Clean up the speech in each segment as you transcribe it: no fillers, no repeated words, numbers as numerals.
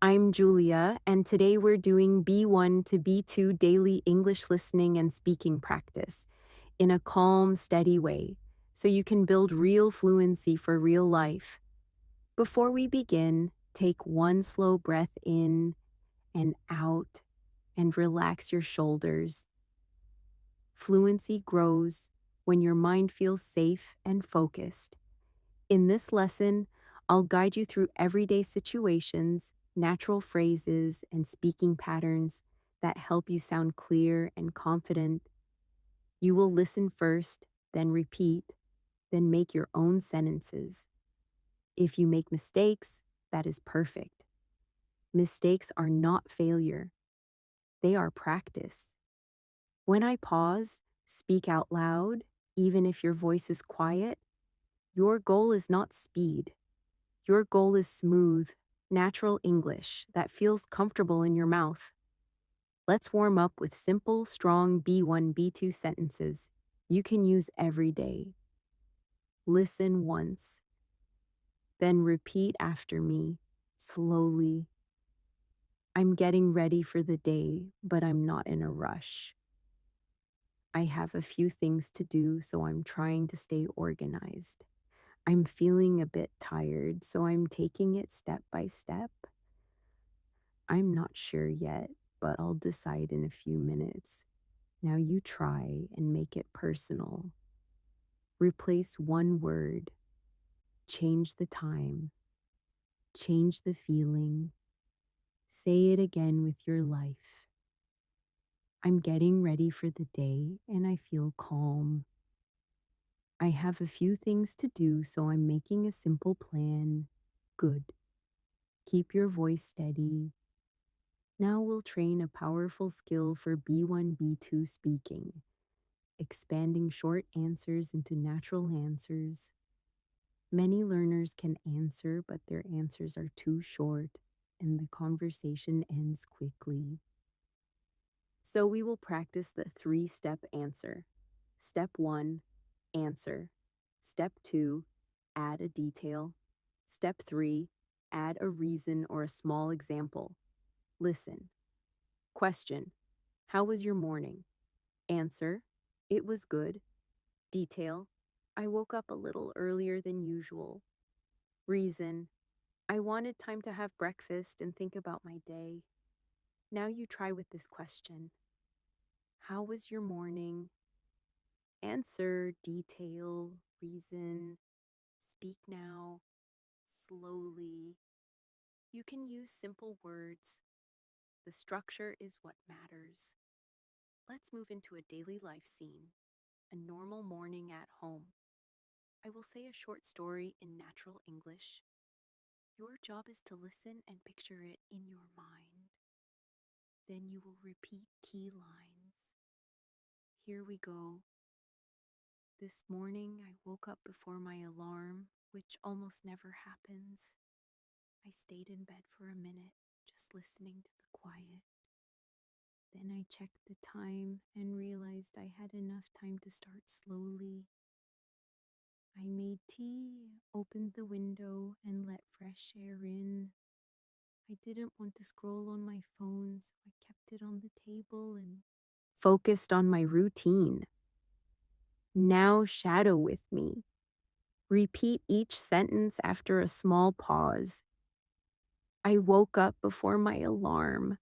I'm Julia, and today we're doing B1 to B2 daily English listening and speaking practice in a calm, steady way so you can build real fluency for real life. Before we begin, take one slow breath in and out and relax your shoulders. Fluency grows when your mind feels safe and focused. In this lesson, I'll guide you through everyday situations, natural phrases, and speaking patterns that help you sound clear and confident. You will listen first, then repeat, then make your own sentences. If you make mistakes, that is perfect. Mistakes are not failure, they are practice. When I pause, speak out loud, even if your voice is quiet, your goal is not speed. Your goal is smooth, natural English that feels comfortable in your mouth. Let's warm up with simple, strong B1, B2 sentences you can use every day. Listen once, then repeat after me, slowly. I'm getting ready for the day, but I'm not in a rush. I have a few things to do, so I'm trying to stay organized. I'm feeling a bit tired, so I'm taking it step by step. I'm not sure yet, but I'll decide in a few minutes. Now you try and make it personal. Replace one word, change the time, change the feeling. Say it again with your life. I'm getting ready for the day and I feel calm. I have a few things to do, so I'm making a simple plan. Good. Keep your voice steady. Now we'll train a powerful skill for B1, B2 speaking, expanding short answers into natural answers. Many learners can answer, but their answers are too short and the conversation ends quickly. So we will practice the 3-step answer. Step 1, answer. Step 2, add a detail. Step 3, add a reason or a small example. Listen. Question: how was your morning? Answer: it was good. Detail: I woke up a little earlier than usual. Reason: I wanted time to have breakfast and think about my day. Now you try with this question. How was your morning? Answer, detail, reason. Speak now, slowly. You can use simple words. The structure is what matters. Let's move into a daily life scene, a normal morning at home. I will say a short story in natural English. Your job is to listen and picture it in your mind. Then you will repeat key lines. Here we go. This morning I woke up before my alarm, which almost never happens. I stayed in bed for a minute, just listening to the quiet. Then I checked the time and realized I had enough time to start slowly. I made tea, opened the window, and let fresh air in. I didn't want to scroll on my phone, so I kept it on the table and focused on my routine. Now shadow with me. Repeat each sentence after a small pause. I woke up before my alarm.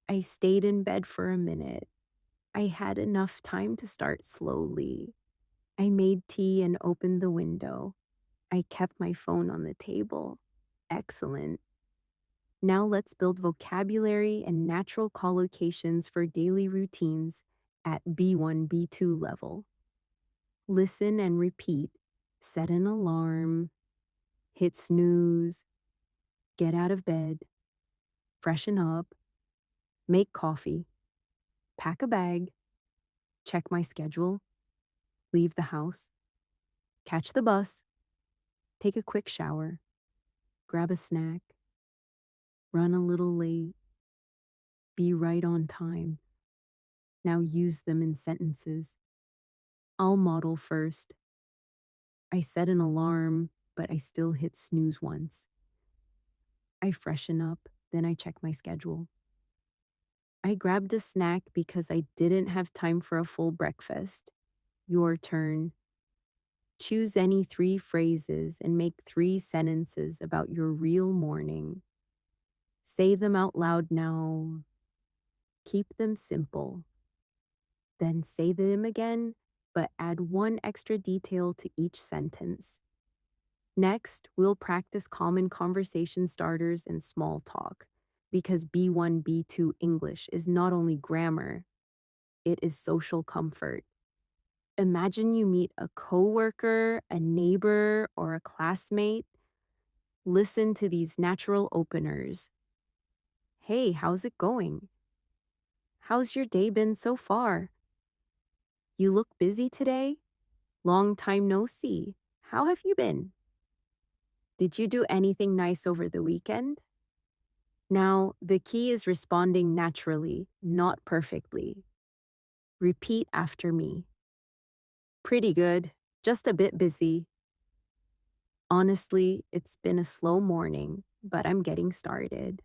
I stayed in bed for a minute. I had enough time to start slowly. I made tea and opened the window. I kept my phone on the table. Excellent. Now let's build vocabulary and natural collocations for daily routines at B1, B2 level. Listen and repeat. Set an alarm. Hit snooze. Get out of bed. Freshen up. Make coffee. Pack a bag. Check my schedule. Leave the house. Catch the bus. Take a quick shower. Grab a snack. Run a little late. Be right on time. Now use them in sentences. I'll model first. I set an alarm, but I still hit snooze once. I freshen up, Then I check my schedule. I grabbed a snack because I didn't have time for a full breakfast. Your turn. Choose any 3 phrases and make 3 sentences about your real morning. Say them out loud now. Keep them simple. Then say them again, but add one extra detail to each sentence. Next, we'll practice common conversation starters and small talk, because B1, B2 English is not only grammar, it is social comfort. Imagine you meet a coworker, a neighbor, or a classmate. Listen to these natural openers. Hey, how's it going? How's your day been so far? You look busy today? Long time no see. How have you been? Did you do anything nice over the weekend? Now, the key is responding naturally, not perfectly. Repeat after me. Pretty good, just a bit busy. Honestly, it's been a slow morning, but I'm getting started.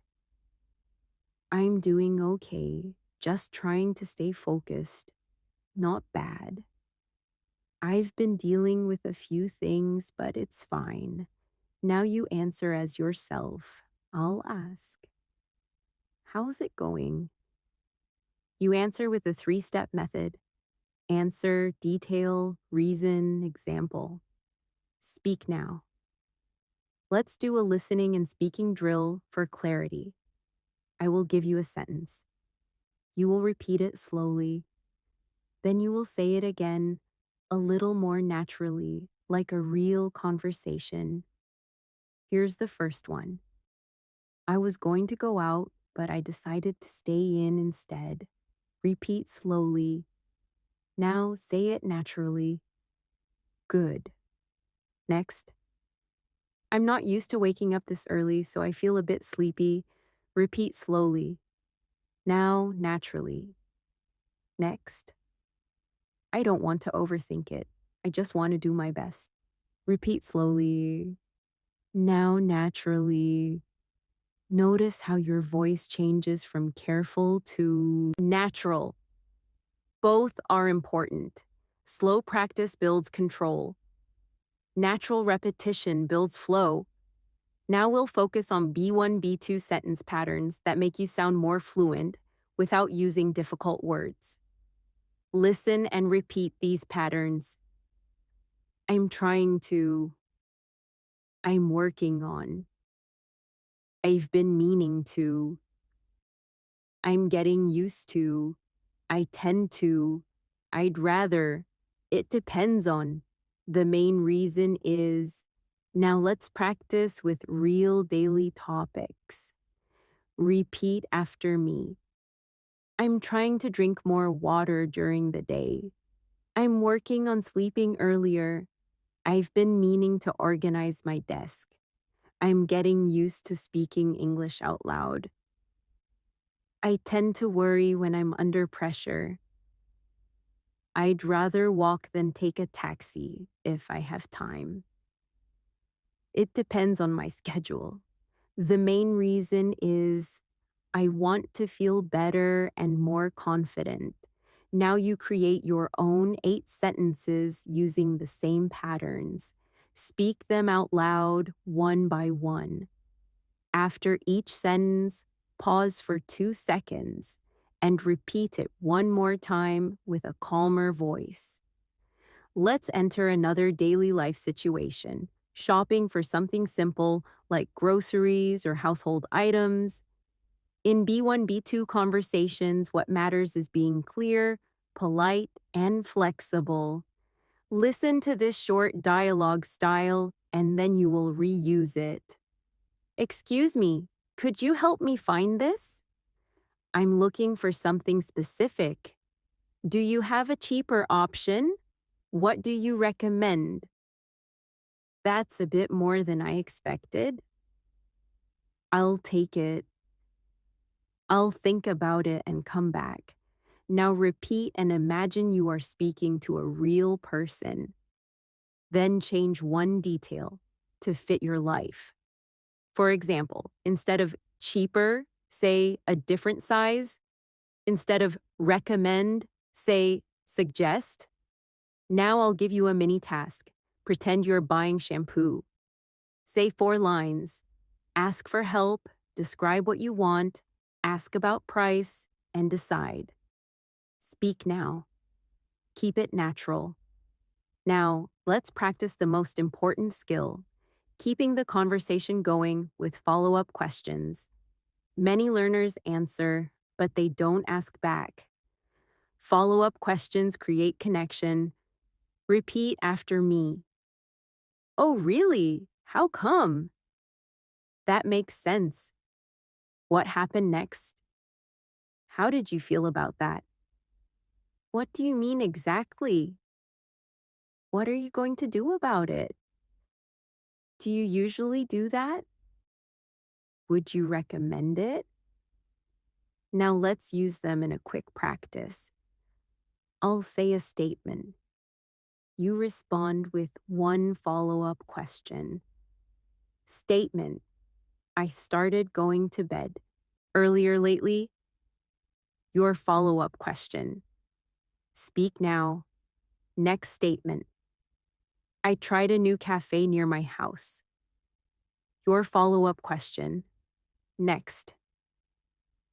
I'm doing okay, just trying to stay focused. Not bad. I've been dealing with a few things, but it's fine. Now you answer as yourself. I'll ask. How's it going? You answer with the 3-step method. Answer, detail, reason, example. Speak now. Let's do a listening and speaking drill for clarity. I will give you a sentence. You will repeat it slowly. Then you will say it again, a little more naturally, like a real conversation. Here's the first one. I was going to go out, but I decided to stay in instead. Repeat slowly. Now say it naturally. Good. Next. I'm not used to waking up this early, so I feel a bit sleepy. Repeat slowly. Now naturally. Next. I don't want to overthink it. I just want to do my best. Repeat slowly. Now naturally. Notice how your voice changes from careful to natural. Both are important. Slow practice builds control. Natural repetition builds flow. Now we'll focus on B1, B2 sentence patterns that make you sound more fluent without using difficult words. Listen and repeat these patterns. I'm trying to. I'm working on. I've been meaning to. I'm getting used to. I tend to. I'd rather. It depends on. The main reason is. Now let's practice with real daily topics. Repeat after me. I'm trying to drink more water during the day. I'm working on sleeping earlier. I've been meaning to organize my desk. I'm getting used to speaking English out loud. I tend to worry when I'm under pressure. I'd rather walk than take a taxi if I have time. It depends on my schedule. The main reason is I want to feel better and more confident. Now you create your own 8 sentences using the same patterns. Speak them out loud, one by one. After each sentence, pause for 2 seconds and repeat it one more time with a calmer voice. Let's enter another daily life situation. Shopping for something simple like groceries or household items. In B1, B2 conversations, what matters is being clear, polite, and flexible. Listen to this short dialogue style, and then you will reuse it. Excuse me, could you help me find this? I'm looking for something specific. Do you have a cheaper option? What do you recommend? That's a bit more than I expected. I'll take it. I'll think about it and come back. Now repeat and imagine you are speaking to a real person. Then change one detail to fit your life. For example, instead of cheaper, say a different size. Instead of recommend, say suggest. Now I'll give you a mini task. Pretend you're buying shampoo. Say 4 lines. Ask for help, describe what you want, ask about price, and decide. Speak now. Keep it natural. Now, let's practice the most important skill, keeping the conversation going with follow-up questions. Many learners answer, but they don't ask back. Follow-up questions create connection. Repeat after me. Oh, really? How come? That makes sense. What happened next? How did you feel about that? What do you mean exactly? What are you going to do about it? Do you usually do that? Would you recommend it? Now let's use them in a quick practice. I'll say a statement. You respond with one follow-up question. Statement. I started going to bed earlier lately. Your follow-up question. Speak now. Next statement. I tried a new cafe near my house. Your follow-up question. Next.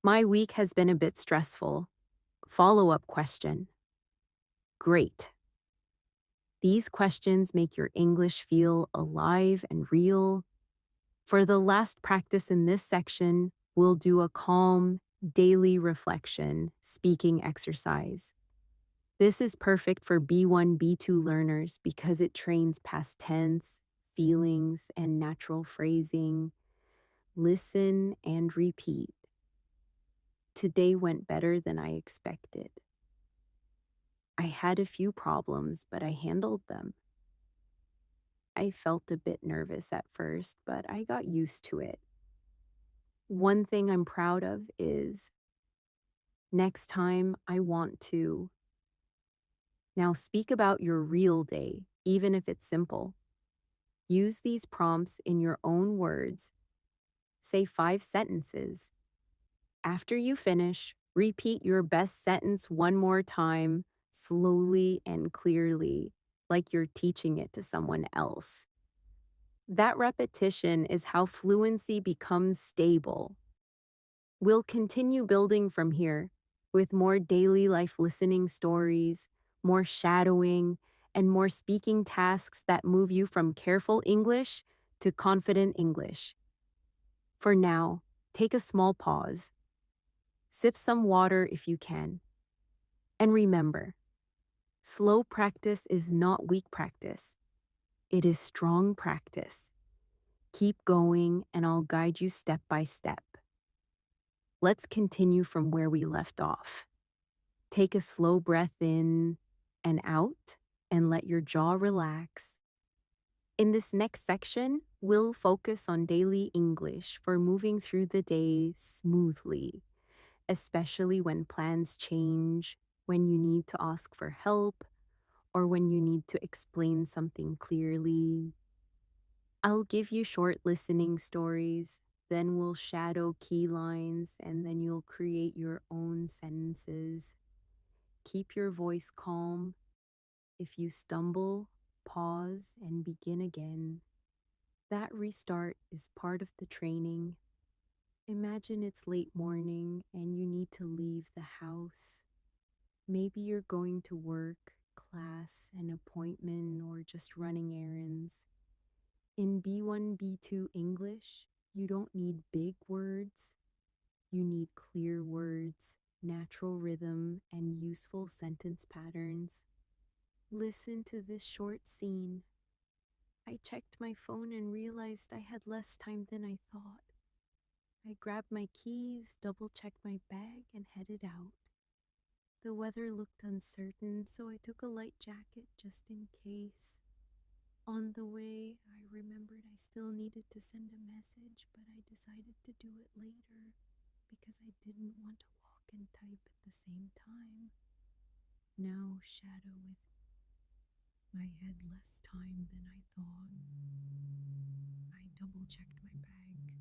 My week has been a bit stressful. Follow-up question. Great. These questions make your English feel alive and real. For the last practice in this section, we'll do a calm, daily reflection speaking exercise. This is perfect for B1, B2 learners because it trains past tense, feelings, and natural phrasing. Listen and repeat. Today went better than I expected. I had a few problems, but I handled them. I felt a bit nervous at first, but I got used to it. One thing I'm proud of is next time I want to. Now speak about your real day, even if it's simple. Use these prompts in your own words. Say 5 sentences. After you finish, repeat your best sentence one more time, slowly and clearly, like you're teaching it to someone else. That repetition is how fluency becomes stable. We'll continue building from here with more daily life listening stories, more shadowing, and more speaking tasks that move you from careful English to confident English. For now, take a small pause. Sip some water if you can. And remember, slow practice is not weak practice. It is strong practice. Keep going and I'll guide you step by step. Let's continue from where we left off. Take a slow breath in and out and let your jaw relax. In this next section, we'll focus on daily English for moving through the day smoothly, especially when plans change, when you need to ask for help, or when you need to explain something clearly. I'll give you short listening stories, then we'll shadow key lines, and then you'll create your own sentences. Keep your voice calm. If you stumble, pause and begin again. That restart is part of the training. Imagine it's late morning and you need to leave the house. Maybe you're going to work, class, an appointment, or just running errands. In B1, B2 English, you don't need big words. You need clear words, natural rhythm, and useful sentence patterns. Listen to this short scene. I checked my phone and realized I had less time than I thought. I grabbed my keys, double-checked my bag, and headed out. The weather looked uncertain, so I took a light jacket just in case. On the way, I remembered I still needed to send a message, but I decided to do it later because I didn't want to walk and type at the same time. Now shadow with I had less time than I thought. I double-checked my bag.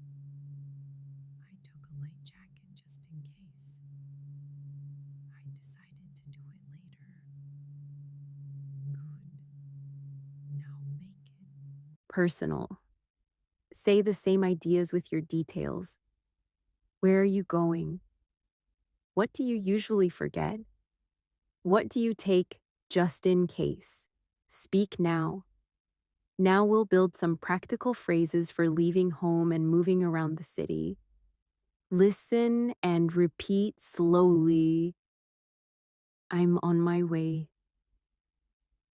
I polite jacket just in case. I decided to do it later. Good. Now make it personal. Say the same ideas with your details. Where are you going? What do you usually forget? What do you take just in case? Speak now. Now we'll build some practical phrases for leaving home and moving around the city. Listen and repeat slowly. I'm on my way.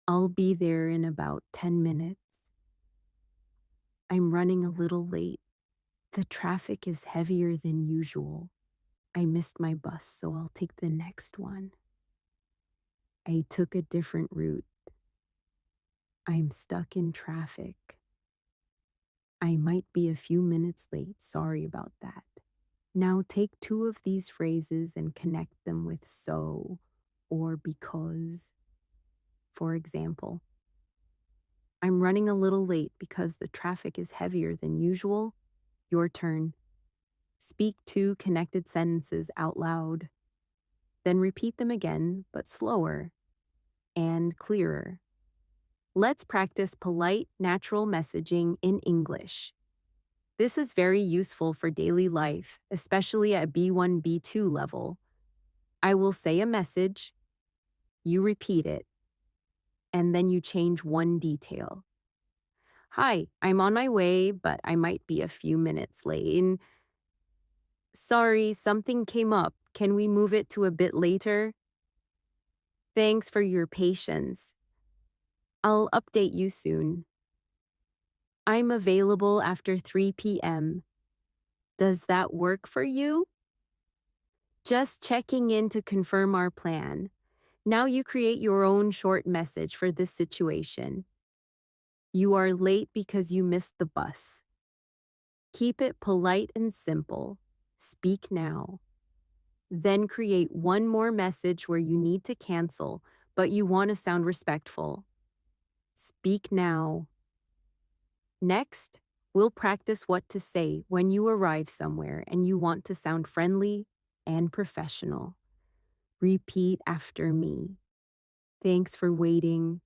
I'll be there in about 10 minutes. I'm running a little late. The traffic is heavier than usual. I missed my bus, so I'll take the next one. I took a different route. I'm stuck in traffic. I might be a few minutes late. Sorry about that. Now take two of these phrases and connect them with so or because. For example, I'm running a little late because the traffic is heavier than usual. Your turn. Speak two connected sentences out loud. Then repeat them again, but slower and clearer. Let's practice polite, natural messaging in English. This is very useful for daily life, especially at B1, B2 level. I will say a message, you repeat it, and then you change one detail. Hi, I'm on my way, but I might be a few minutes late. Sorry, something came up. Can we move it to a bit later? Thanks for your patience. I'll update you soon. I'm available after 3 p.m. Does that work for you? Just checking in to confirm our plan. Now you create your own short message for this situation. You are late because you missed the bus. Keep it polite and simple. Speak now. Then create one more message where you need to cancel, but you want to sound respectful. Speak now. Next, we'll practice what to say when you arrive somewhere and you want to sound friendly and professional. Repeat after me. Thanks for waiting.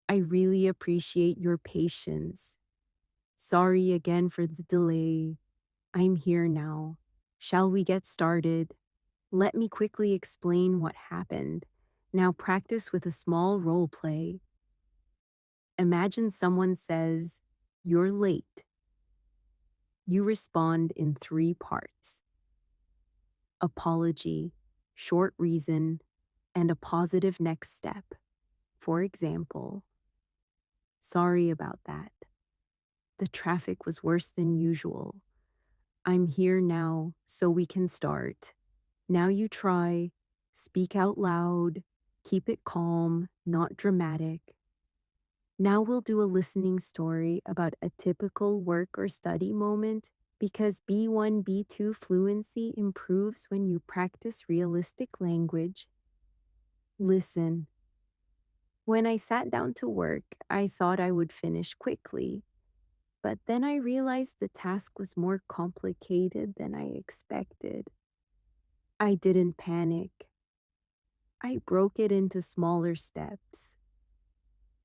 I really appreciate your patience. Sorry again for the delay. I'm here now. Shall we get started? Let me quickly explain what happened. Now practice with a small role play. Imagine someone says, "You're late." You respond in 3 parts: apology, short reason, and a positive next step. For example, sorry about that. The traffic was worse than usual. I'm here now, so we can start. Now you try. Speak out loud. Keep it calm, not dramatic. Now we'll do a listening story about a typical work or study moment, because B1, B2 fluency improves when you practice realistic language. Listen. When I sat down to work, I thought I would finish quickly. But then I realized the task was more complicated than I expected. I didn't panic. I broke it into smaller steps.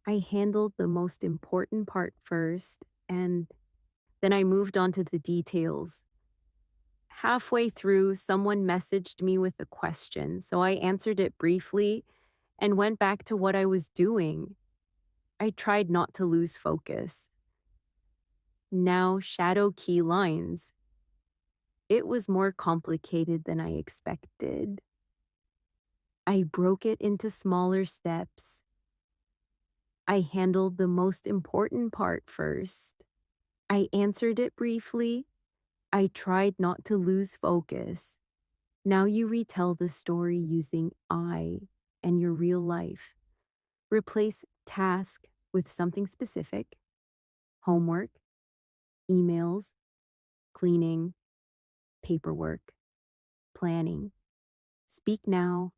I handled the most important part first, and then I moved on to the details. Halfway through, someone messaged me with a question, so I answered it briefly and went back to what I was doing. I tried not to lose focus. Now, shadow key lines. It was more complicated than I expected. I broke it into smaller steps. I handled the most important part first. I answered it briefly. I tried not to lose focus. Now you retell the story using I and your real life. Replace task with something specific: homework, emails, cleaning, paperwork, planning. Speak now.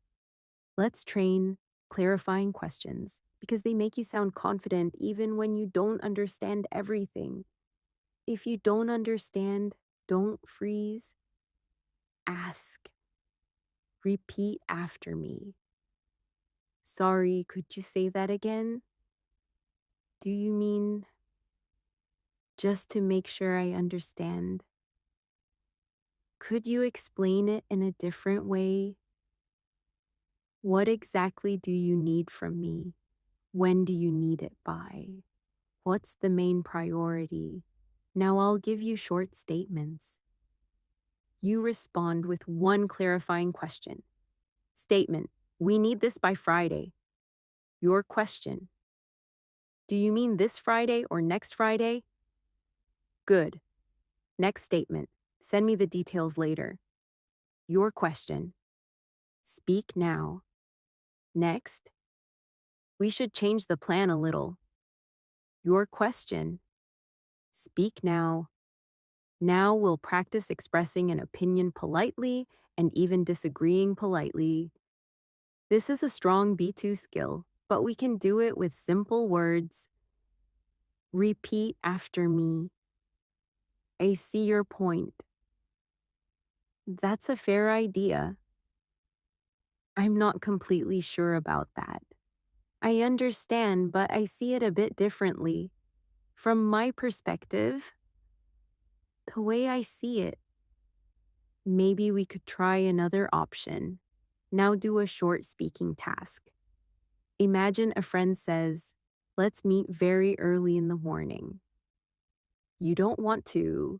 Let's train clarifying questions, because they make you sound confident even when you don't understand everything. If you don't understand, don't freeze. ask. Repeat after me. Sorry, could you say that again? Do you mean just to make sure I understand? Could you explain it in a different way? What exactly do you need from me? When do you need it by? What's the main priority? Now I'll give you short statements. You respond with one clarifying question. Statement: we need this by Friday. Your question: do you mean this Friday or next Friday? Good. Next statement: send me the details later. Your question: speak now. Next: we should change the plan a little. Your question: speak now. Now we'll practice expressing an opinion politely and even disagreeing politely. This is a strong B2 skill, but we can do it with simple words. Repeat after me. I see your point. That's a fair idea. I'm not completely sure about that. I understand, but I see it a bit differently. From my perspective, the way I see it, maybe we could try another option. Now do a short speaking task. Imagine a friend says, let's meet very early in the morning. You don't want to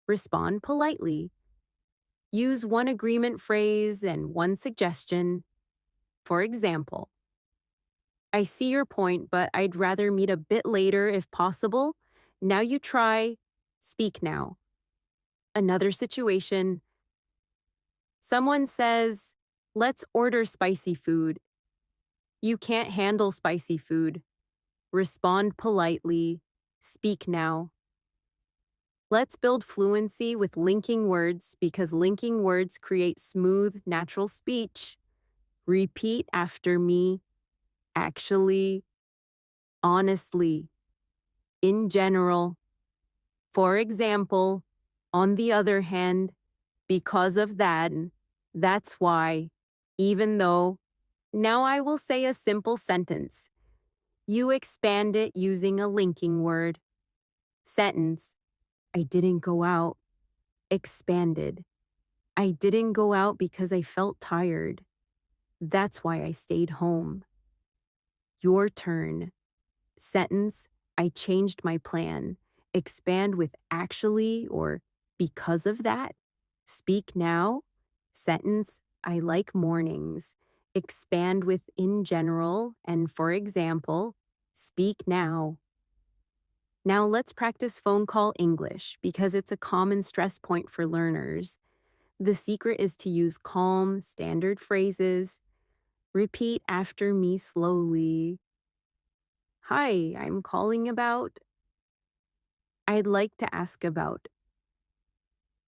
respond politely. Use one agreement phrase and one suggestion. For example, I see your point, but I'd rather meet a bit later if possible. Now you try, speak now. Another situation. Someone says, let's order spicy food. You can't handle spicy food. Respond politely. Speak now. Let's build fluency with linking words because linking words create smooth, natural speech. Repeat after me. Actually. Honestly. In general. For example, on the other hand, because of that, that's why, even though. Now I will say a simple sentence. You expand it using a linking word. Sentence: I didn't go out. Expanded: I didn't go out because I felt tired. That's why I stayed home. Your turn. Sentence: I changed my plan. Expand with actually or because of that. Speak now. Sentence: I like mornings. Expand with in general and for example. Speak now. Now let's practice phone call English because it's a common stress point for learners. The secret is to use calm, standard phrases. Repeat after me slowly. Hi, I'm calling about. I'd like to ask about.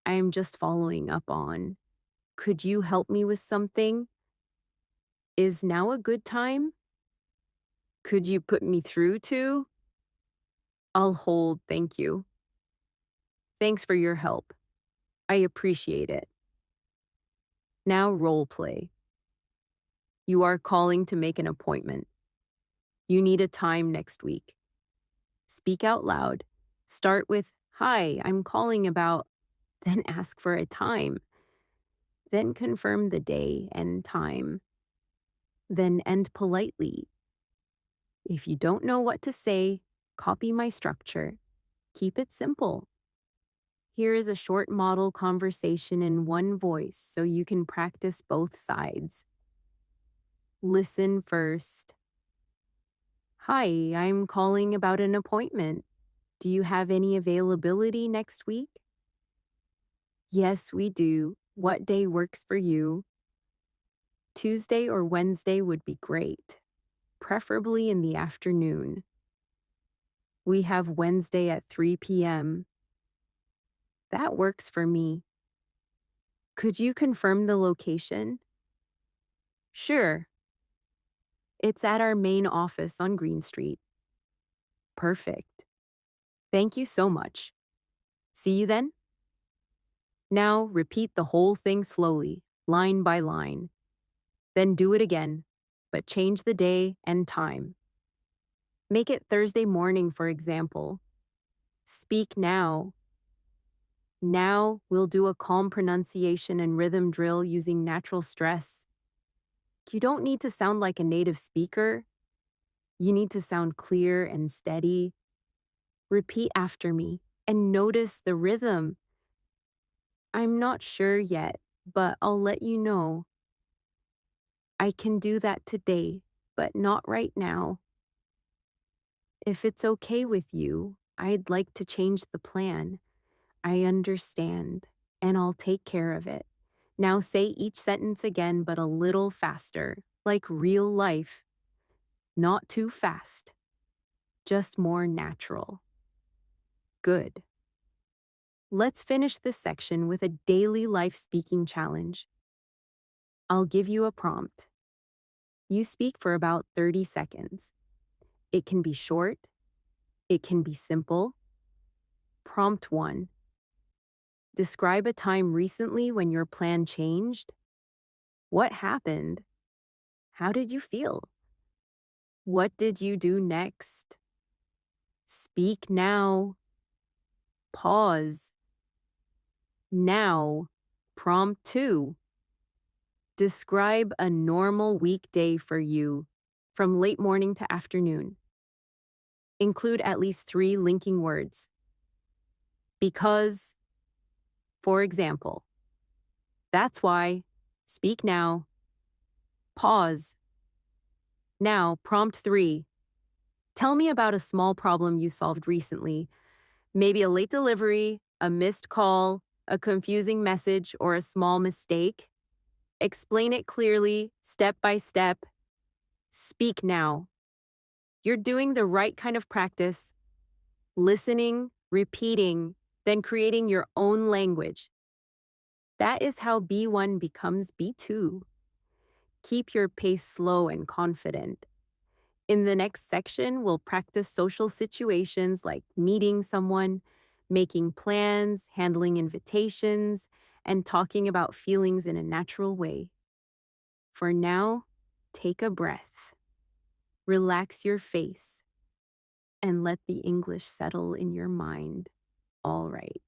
I'm just following up on. Could you help me with something? Is now a good time? Could you put me through to? I'll hold, thank you. Thanks for your help. I appreciate it. Now role play. You are calling to make an appointment. You need a time next week. Speak out loud. Start with, hi, I'm calling about, then ask for a time. Then confirm the day and time. Then end politely. If you don't know what to say, copy my structure. Keep it simple. Here is a short model conversation in one voice so you can practice both sides. Listen first. Hi, I'm calling about an appointment. Do you have any availability next week? Yes, we do. What day works for you? Tuesday or Wednesday would be great, preferably in the afternoon. We have Wednesday at 3 p.m. That works for me. Could you confirm the location? Sure. It's at our main office on Green Street. Perfect. Thank you so much. See you then? Now repeat the whole thing slowly, line by line. Then do it again, but change the day and time. Make it Thursday morning, for example. Speak now. Now we'll do a calm pronunciation and rhythm drill using natural stress. You don't need to sound like a native speaker. You need to sound clear and steady. Repeat after me and notice the rhythm. I'm not sure yet, but I'll let you know. I can do that today, but not right now. If it's okay with you, I'd like to change the plan. I understand, and I'll take care of it. Now say each sentence again, but a little faster, like real life. Not too fast, just more natural. Good. Let's finish this section with a daily life speaking challenge. I'll give you a prompt. You speak for about 30 seconds. It can be short, it can be simple. Prompt 1. Describe a time recently when your plan changed. What happened? How did you feel? What did you do next? Speak now. Pause. Now. Prompt 2. Describe a normal weekday for you, from late morning to afternoon. Include at least 3 linking words. Because, for example. That's why. Speak now. Pause. Now, prompt 3. Tell me about a small problem you solved recently. Maybe a late delivery, a missed call, a confusing message, or a small mistake. Explain it clearly, step by step. Speak now. You're doing the right kind of practice. Listening, repeating, then creating your own language. That is how B1 becomes B2. Keep your pace slow and confident. In the next section, we'll practice social situations like meeting someone, making plans, handling invitations, and talking about feelings in a natural way. For now, take a breath, relax your face, and let the English settle in your mind. All right,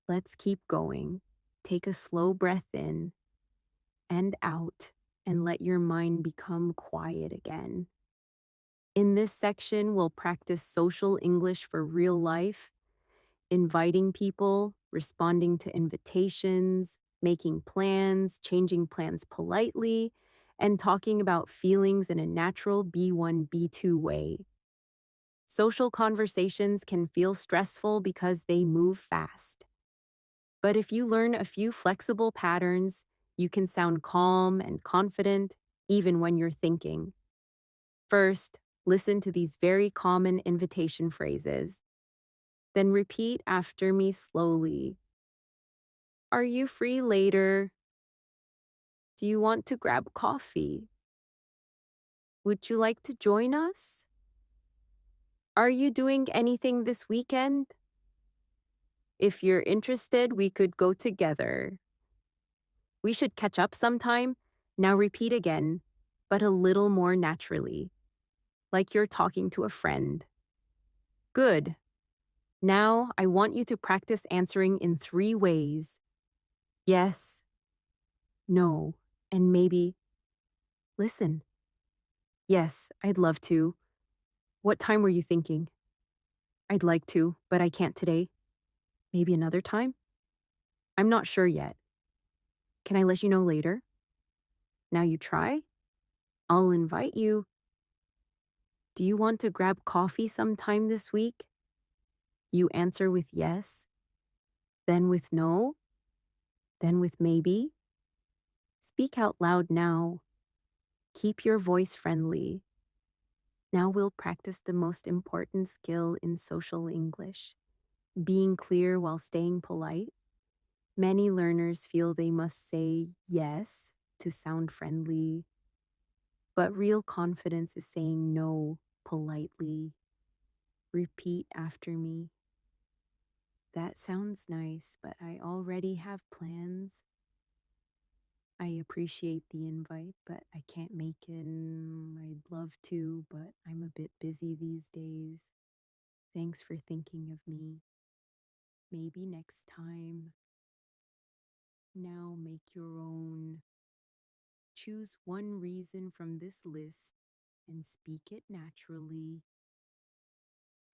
let's keep going. Take a slow breath in and out, and let your mind become quiet again. In this section, we'll practice social English for real life, inviting people, responding to invitations, making plans, changing plans politely, and talking about feelings in a natural B1, B2 way. Social conversations can feel stressful because they move fast. But if you learn a few flexible patterns, you can sound calm and confident even when you're thinking. First, listen to these very common invitation phrases. Then repeat after me slowly. Are you free later? Do you want to grab coffee? Would you like to join us? Are you doing anything this weekend? If you're interested, we could go together. We should catch up sometime. Now repeat again, but a little more naturally, like you're talking to a friend. Good. Now I want you to practice answering in 3 ways. Yes, no, and maybe. Listen. Yes, I'd love to. What time were you thinking? I'd like to, but I can't today. Maybe another time? I'm not sure yet. Can I let you know later? Now you try? I'll invite you. Do you want to grab coffee sometime this week? You answer with yes, then with no, then with maybe. Speak out loud now. Keep your voice friendly. Now we'll practice the most important skill in social English, being clear while staying polite. Many learners feel they must say yes to sound friendly, but real confidence is saying no politely. Repeat after me. That sounds nice, but I already have plans. I appreciate the invite, but I can't make it. I'd love to, but I'm a bit busy these days. Thanks for thinking of me. Maybe next time. Now make your own. Choose one reason from this list and speak it naturally.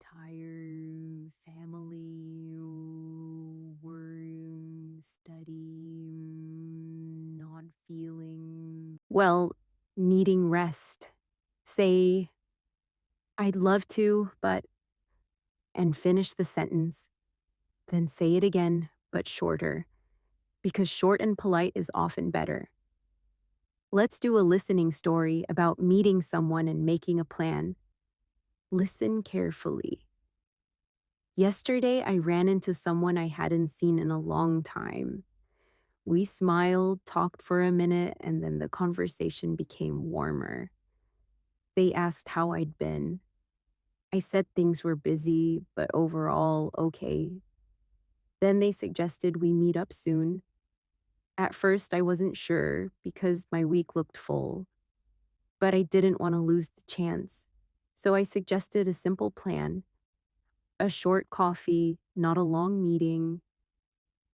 Tired, family, worry, study, not feeling well, needing rest. Say, I'd love to, but, and finish the sentence. Then say it again, but shorter, because short and polite is often better. Let's do a listening story about meeting someone and making a plan. Listen carefully. Yesterday, I ran into someone I hadn't seen in a long time. We smiled, talked for a minute, and then the conversation became warmer. They asked how I'd been. I said things were busy, but overall, okay. Then they suggested we meet up soon. At first, I wasn't sure because my week looked full, but I didn't want to lose the chance. So I suggested a simple plan: a short coffee, not a long meeting.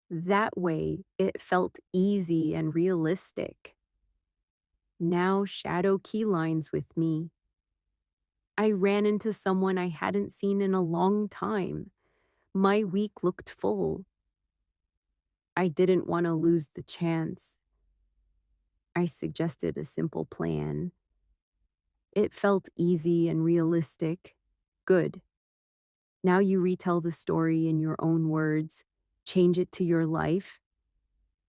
That way, it felt easy and realistic. Now, shadow key lines with me. I ran into someone I hadn't seen in a long time. My week looked full. I didn't want to lose the chance. I suggested a simple plan. It felt easy and realistic. Good. Now you retell the story in your own words. Change it to your life.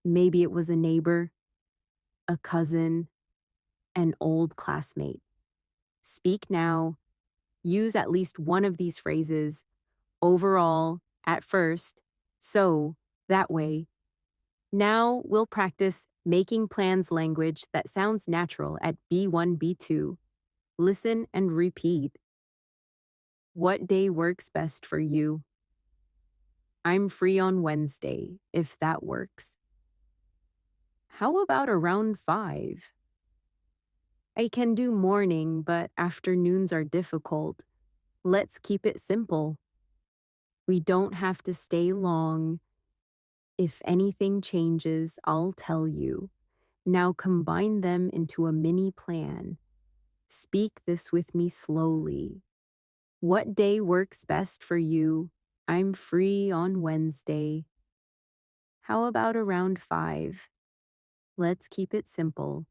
Maybe it was a neighbor, a cousin, an old classmate. Speak now. Use at least one of these phrases: overall, at first, so, that way. Now we'll practice making plans language that sounds natural at B1, B2. Listen and repeat. What day works best for you? I'm free on Wednesday, if that works. How about around 5? I can do morning, but afternoons are difficult. Let's keep it simple. We don't have to stay long. If anything changes, I'll tell you. Now combine them into a mini plan. Speak this with me slowly. What day works best for you? I'm free on Wednesday. How about around 5? Let's keep it simple.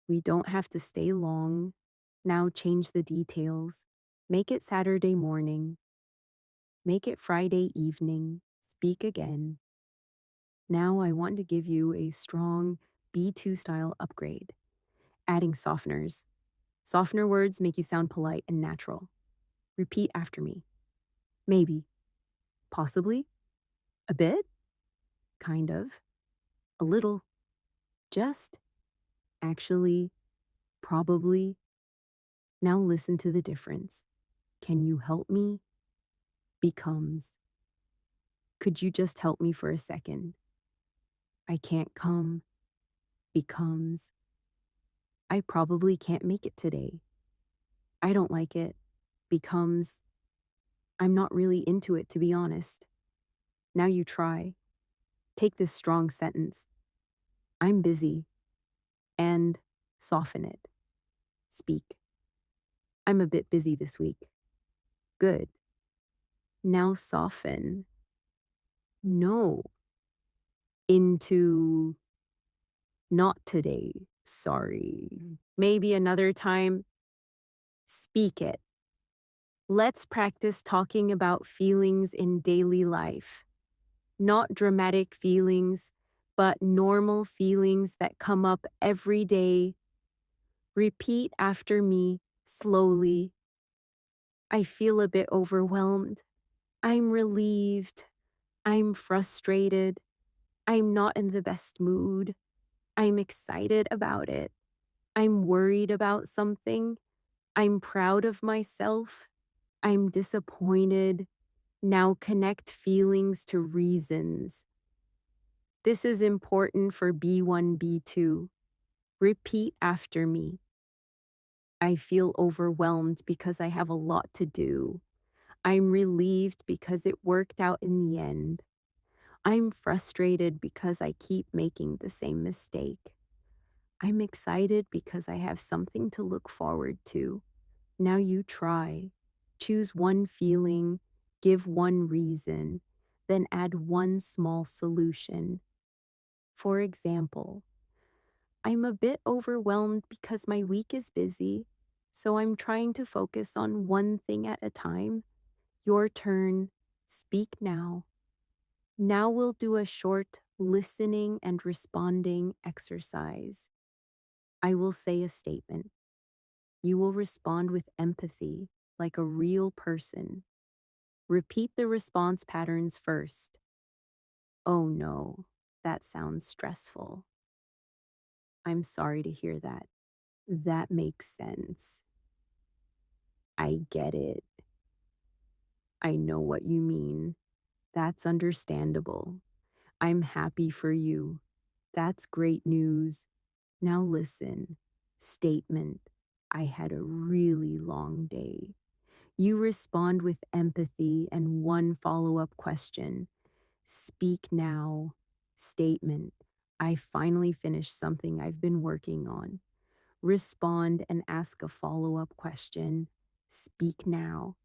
We don't have to stay long. Now change the details. Make it Saturday morning. Make it Friday evening. Speak again. Now I want to give you a strong B2 style upgrade. Adding softeners. Softener words make you sound polite and natural. Repeat after me. Maybe. Possibly. A bit. Kind of. A little. Just. Actually. Probably. Now listen to the difference. Can you help me? Becomes. Could you just help me for a second? I can't come. Becomes. I probably can't make it today. I don't like it. Becomes. I'm not really into it, to be honest. Now you try. Take this strong sentence. I'm busy. And soften it. Speak. I'm a bit busy this week. Good. Now soften. No. Into not today. Sorry. Maybe another time. Speak it. Let's practice talking about feelings in daily life. Not dramatic feelings, but normal feelings that come up every day. Repeat after me slowly. I feel a bit overwhelmed. I'm relieved. I'm frustrated. I'm not in the best mood. I'm excited about it. I'm worried about something. I'm proud of myself. I'm disappointed. Now connect feelings to reasons. This is important for B1, B2. Repeat after me. I feel overwhelmed because I have a lot to do. I'm relieved because it worked out in the end. I'm frustrated because I keep making the same mistake. I'm excited because I have something to look forward to. Now you try. Choose one feeling, give one reason, then add one small solution. For example, I'm a bit overwhelmed because my week is busy, so I'm trying to focus on one thing at a time. Your turn. Speak now. Now we'll do a short listening and responding exercise. I will say a statement. You will respond with empathy, like a real person. Repeat the response patterns first. Oh no, that sounds stressful. I'm sorry to hear that. That makes sense. I get it. I know what you mean. That's understandable. I'm happy for you. That's great news. Now listen. Statement. I had a really long day. You respond with empathy and one follow-up question. Speak now. Statement. I finally finished something I've been working on. Respond and ask a follow-up question. Speak now.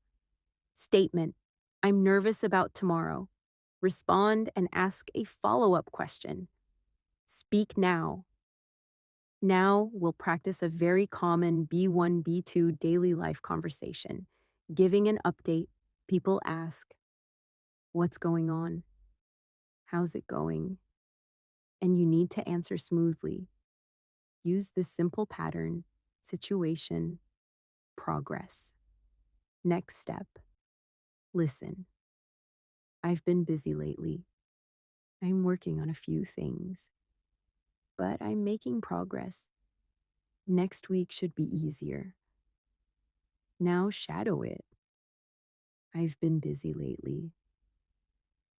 Statement. I'm nervous about tomorrow. Respond and ask a follow-up question. Speak now. Now we'll practice a very common B1, B2 daily life conversation. Giving an update, people ask, what's going on? How's it going? And you need to answer smoothly. Use this simple pattern, situation, progress. Next step, listen. I've been busy lately. I'm working on a few things, but I'm making progress. Next week should be easier. Now shadow it. I've been busy lately.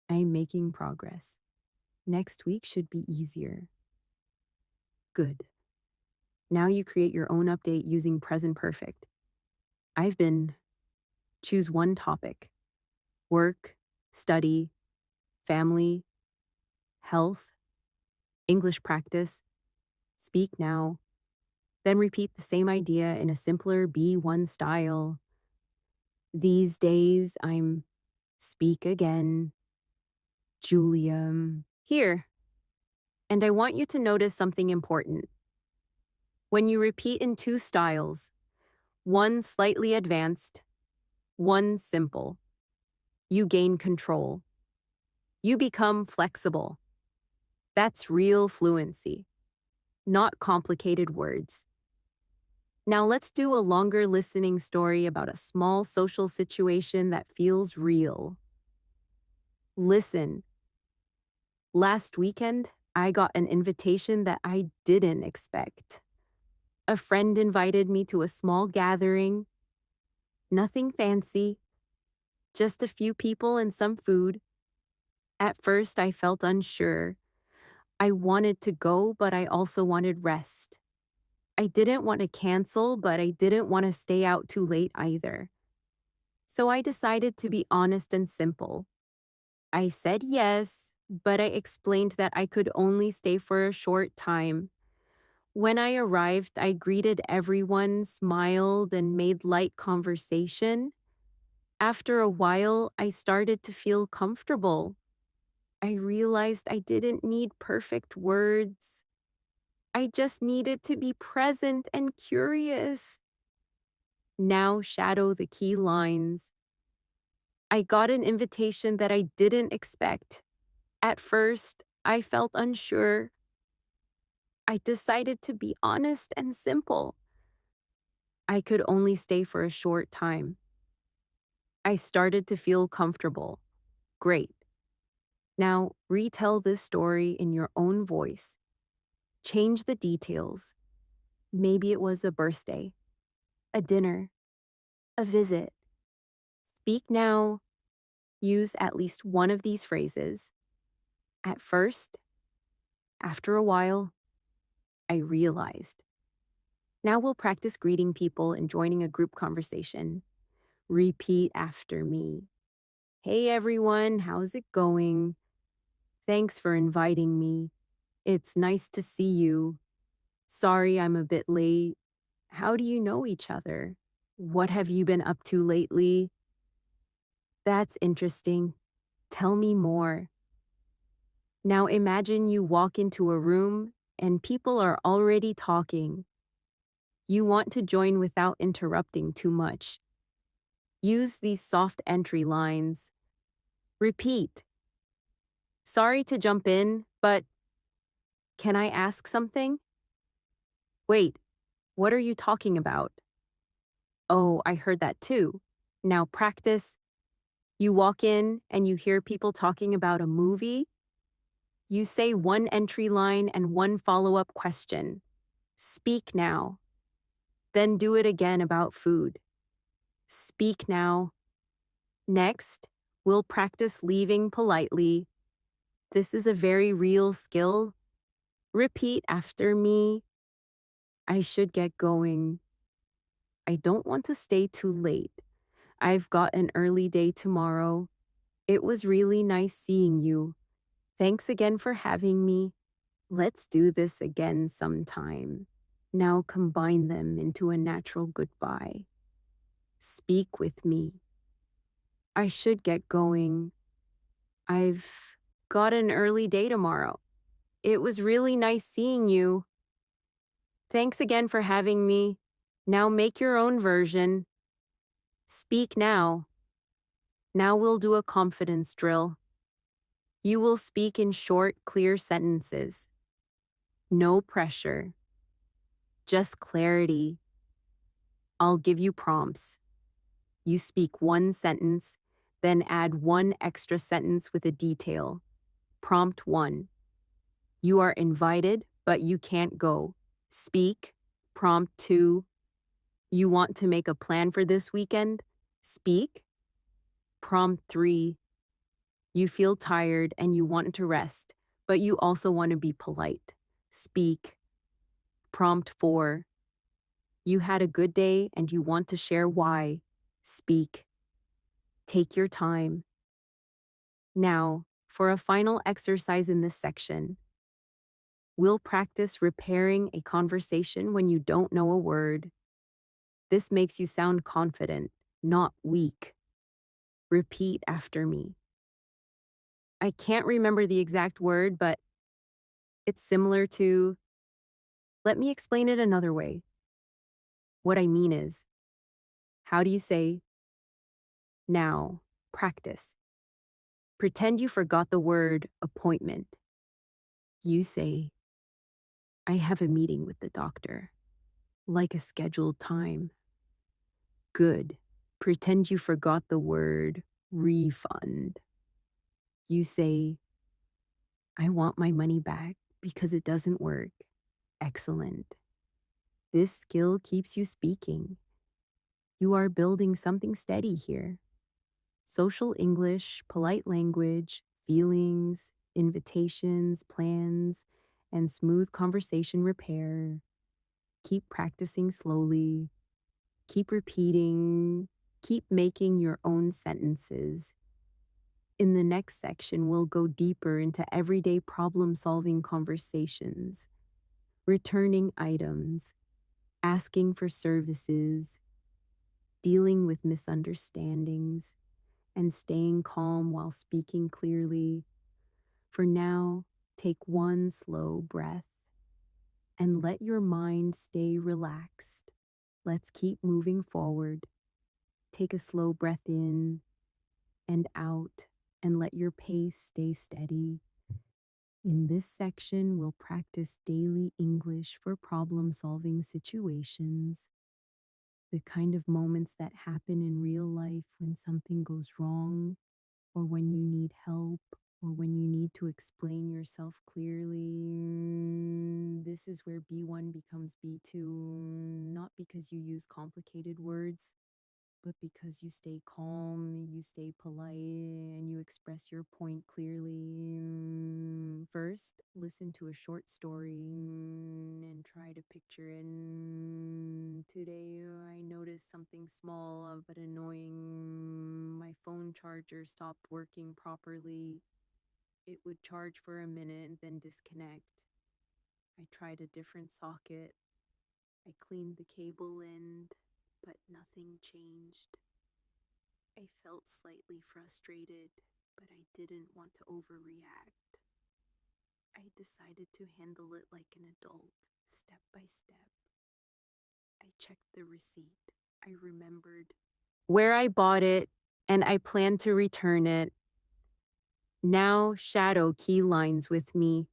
I'm making progress. Next week should be easier. Good. Now you create your own update using present perfect. I've been. Choose one topic. Work, study, family, health, English practice. Speak now. Then repeat the same idea in a simpler B1 style. These days I'm. Speak again. Julia. Here. And I want you to notice something important. When you repeat in two styles, one slightly advanced, one simple, you gain control. You become flexible. That's real fluency, not complicated words. Now let's do a longer listening story about a small social situation that feels real. Listen. Last weekend, I got an invitation that I didn't expect. A friend invited me to a small gathering. Nothing fancy, just a few people and some food. At first, I felt unsure. I wanted to go, but I also wanted rest. I didn't want to cancel, but I didn't want to stay out too late either. So I decided to be honest and simple. I said yes, but I explained that I could only stay for a short time. When I arrived, I greeted everyone, smiled, and made light conversation. After a while, I started to feel comfortable. I realized I didn't need perfect words. I just needed to be present and curious. Now shadow the key lines. I got an invitation that I didn't expect. At first, I felt unsure. I decided to be honest and simple. I could only stay for a short time. I started to feel comfortable. Great. Now retell this story in your own voice. Change the details. Maybe it was a birthday, a dinner, a visit. Speak now. Use at least one of these phrases. At first, after a while, I realized. Now we'll practice greeting people and joining a group conversation. Repeat after me. Hey everyone, how's it going? Thanks for inviting me. It's nice to see you. Sorry I'm a bit late. How do you know each other? What have you been up to lately? That's interesting. Tell me more. Now imagine you walk into a room and people are already talking. You want to join without interrupting too much. Use these soft entry lines. Repeat. Sorry to jump in, but can I ask something? Wait, what are you talking about? Oh, I heard that too. Now practice. You walk in and you hear people talking about a movie. You say one entry line and one follow-up question. Speak now. Then do it again about food. Speak now. Next, we'll practice leaving politely. This is a very real skill. Repeat after me. I should get going. I don't want to stay too late. I've got an early day tomorrow. It was really nice seeing you. Thanks again for having me. Let's do this again sometime. Now combine them into a natural goodbye. Speak with me. I should get going. I've got an early day tomorrow. It was really nice seeing you. Thanks again for having me. Now make your own version. Speak now. Now we'll do a confidence drill. You will speak in short, clear sentences. No pressure. Just clarity. I'll give you prompts. You speak one sentence, then add one extra sentence with a detail. Prompt 1. You are invited, but you can't go. Speak. Prompt 2. You want to make a plan for this weekend? Speak. Prompt 3. You feel tired and you want to rest, but you also want to be polite. Speak. Prompt 4. You had a good day and you want to share why. Speak. Take your time. Now, for a final exercise in this section, we'll practice repairing a conversation when you don't know a word. This makes you sound confident, not weak. Repeat after me. I can't remember the exact word, but it's similar to, let me explain it another way. What I mean is, how do you say, now, practice. Pretend you forgot the word appointment. You say, I have a meeting with the doctor, like a scheduled time. Good. Pretend you forgot the word refund. You say, I want my money back because it doesn't work. Excellent. This skill keeps you speaking. You are building something steady here. Social English, polite language, feelings, invitations, plans, and smooth conversation repair. Keep practicing slowly. Keep repeating. Keep making your own sentences. In the next section, we'll go deeper into everyday problem-solving conversations, returning items, asking for services, dealing with misunderstandings, and staying calm while speaking clearly. For now, take one slow breath and let your mind stay relaxed. Let's keep moving forward. Take a slow breath in and out and let your pace stay steady. In this section, we'll practice daily English for problem-solving situations, the kind of moments that happen in real life when something goes wrong, or when you need help, or when you need to explain yourself clearly. This is where B1 becomes B2, not because you use complicated words, But because you stay calm, you stay polite, and you express your point clearly. First, listen to a short story and try to picture it. Today, I noticed something small but annoying. My phone charger stopped working properly. It would charge for a minute and then disconnect. I tried a different socket. I cleaned the cable end, but nothing changed. I felt slightly frustrated, but I didn't want to overreact. I decided to handle it like an adult, step by step. I checked the receipt. I remembered where I bought it, and I planned to return it. Now shadow key lines with me.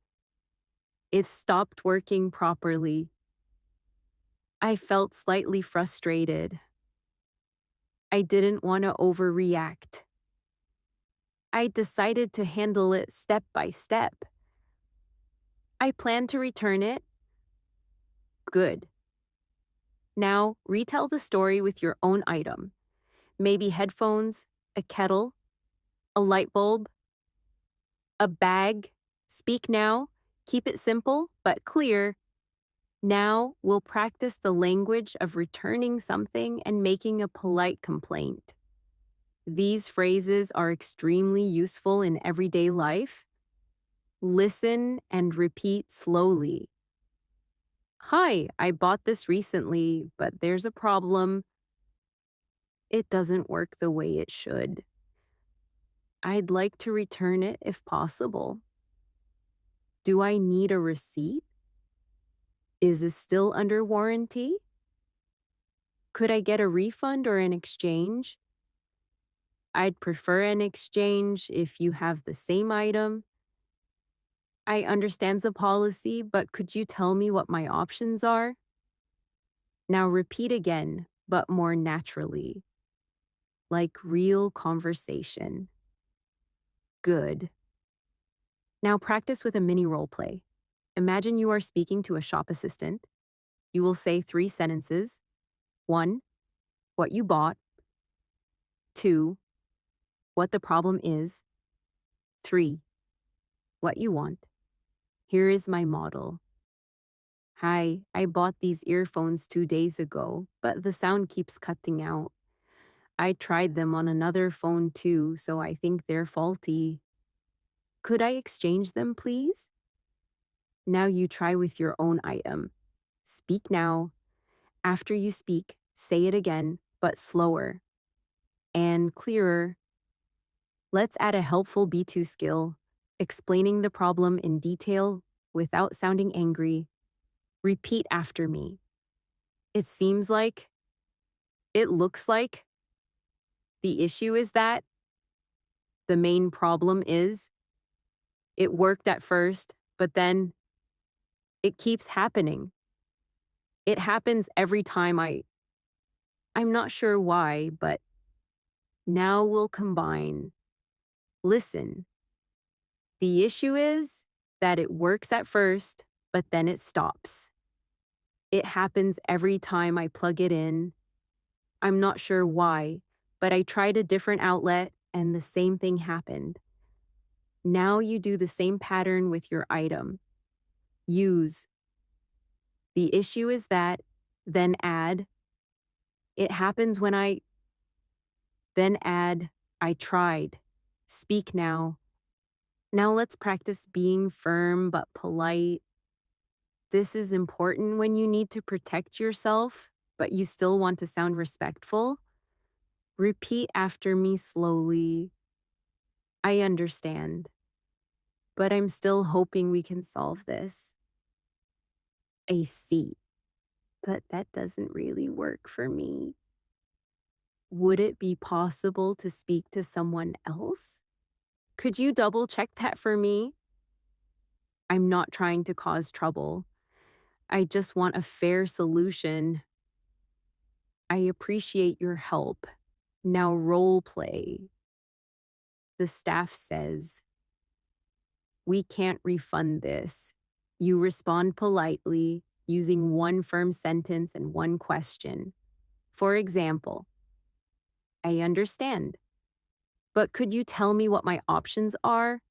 It stopped working properly. I felt slightly frustrated. I didn't want to overreact. I decided to handle it step by step. I plan to return it. Good. Now, retell the story with your own item. Maybe headphones, a kettle, a light bulb, a bag. Speak now. Keep it simple but clear. Now, we'll practice the language of returning something and making a polite complaint. These phrases are extremely useful in everyday life. Listen and repeat slowly. Hi, I bought this recently, but there's a problem. It doesn't work the way it should. I'd like to return it if possible. Do I need a receipt? Is this still under warranty? Could I get a refund or an exchange? I'd prefer an exchange if you have the same item. I understand the policy, but could you tell me what my options are? Now repeat again, but more naturally, like real conversation. Good. Now practice with a mini role play. Imagine you are speaking to a shop assistant. You will say 3 sentences. 1, what you bought. 2, what the problem is. 3, what you want. Here is my model. Hi, I bought these earphones 2 days ago, but the sound keeps cutting out. I tried them on another phone too, so I think they're faulty. Could I exchange them, please? Now you try with your own item. Speak now. After you speak, say it again, but slower and clearer. Let's add a helpful B2 skill, explaining the problem in detail without sounding angry. Repeat after me. It seems like, it looks like, the issue is that, the main problem is, it worked at first, but then it keeps happening. It happens every time I'm not sure why, but now we'll combine. Listen. The issue is that it works at first, but then it stops. It happens every time I plug it in. I'm not sure why, but I tried a different outlet and the same thing happened. Now you do the same pattern with your item. Use. The issue is that, then add. It happens when then add, I tried. Speak now. Now let's practice being firm but polite. This is important when you need to protect yourself, but you still want to sound respectful. Repeat after me slowly. I understand, but I'm still hoping we can solve this. A seat, but that doesn't really work for me. Would it be possible to speak to someone else? Could you double check that for me? I'm not trying to cause trouble. I just want a fair solution. I appreciate your help. Now role play. The staff says, we can't refund this. You respond politely, using one firm sentence and one question. For example, I understand. But could you tell me what my options are?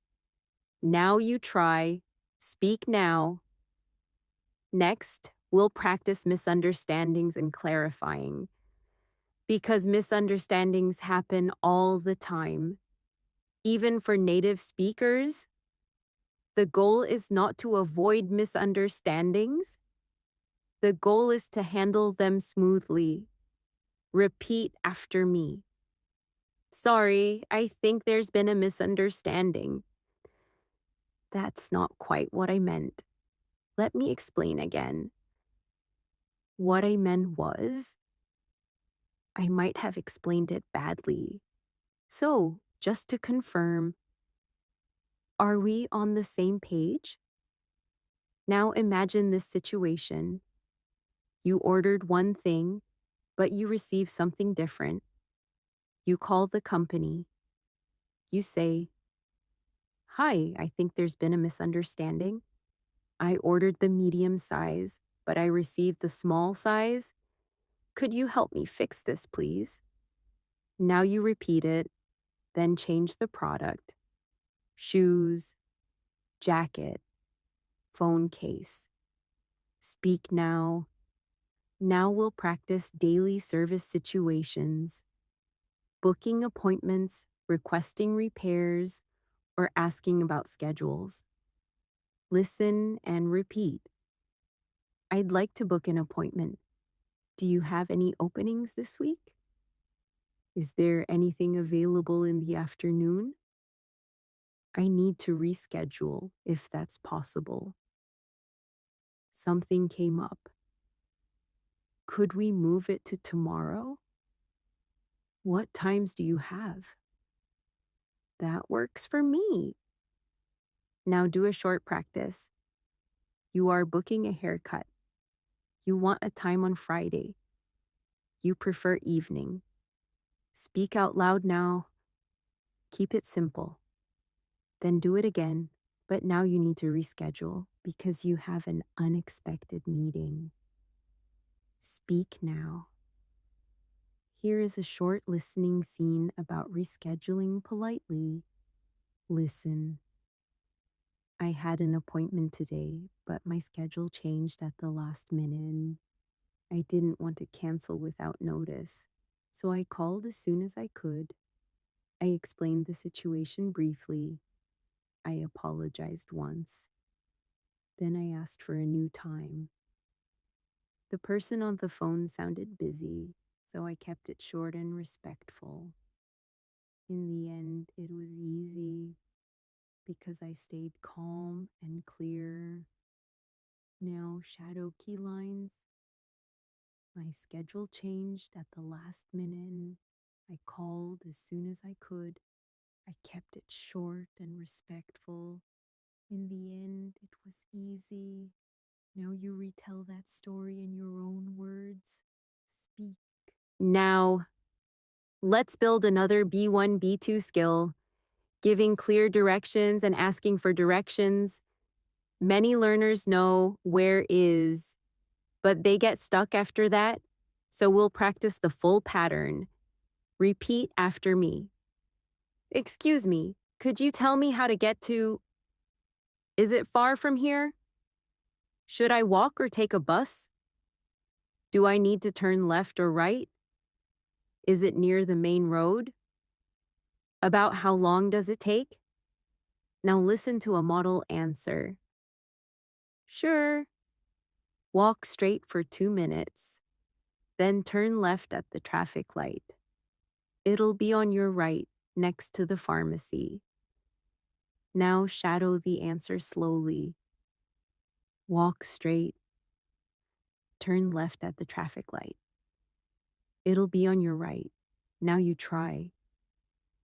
Now you try. Speak now. Next, we'll practice misunderstandings and clarifying. Because misunderstandings happen all the time. Even for native speakers, the goal is not to avoid misunderstandings. The goal is to handle them smoothly. Repeat after me. Sorry, I think there's been a misunderstanding. That's not quite what I meant. Let me explain again. What I meant was, I might have explained it badly. So, just to confirm, are we on the same page? Now imagine this situation. You ordered one thing, but you received something different. You call the company. You say, "Hi, I think there's been a misunderstanding. I ordered the medium size, but I received the small size. Could you help me fix this, please?" Now you repeat it, then change the product. Shoes, jacket, phone case. Speak now. Now we'll practice daily service situations, booking appointments, requesting repairs, or asking about schedules. Listen and repeat. I'd like to book an appointment. Do you have any openings this week? Is there anything available in the afternoon? I need to reschedule if that's possible. Something came up. Could we move it to tomorrow? What times do you have? That works for me. Now do a short practice. You are booking a haircut. You want a time on Friday. You prefer evening. Speak out loud now. Keep it simple. Then do it again, but now you need to reschedule because you have an unexpected meeting. Speak now. Here is a short listening scene about rescheduling politely. Listen. I had an appointment today, but my schedule changed at the last minute. I didn't want to cancel without notice, so I called as soon as I could. I explained the situation briefly. I apologized once. Then I asked for a new time. The person on the phone sounded busy, so I kept it short and respectful. In the end, it was easy because I stayed calm and clear. Now, shadow key lines. My schedule changed at the last minute. I called as soon as I could. I kept it short and respectful. In the end, it was easy. Now you retell that story in your own words. Speak. Now, let's build another B1, B2 skill, giving clear directions and asking for directions. Many learners know where is, but they get stuck after that, so we'll practice the full pattern. Repeat after me. Excuse me, could you tell me how to get to... Is it far from here? Should I walk or take a bus? Do I need to turn left or right? Is it near the main road? About how long does it take? Now listen to a model answer. Sure. Walk straight for 2 minutes. Then turn left at the traffic light. It'll be on your right, next to the pharmacy. Now shadow the answer slowly. Walk straight. Turn left at the traffic light. It'll be on your right. Now you try.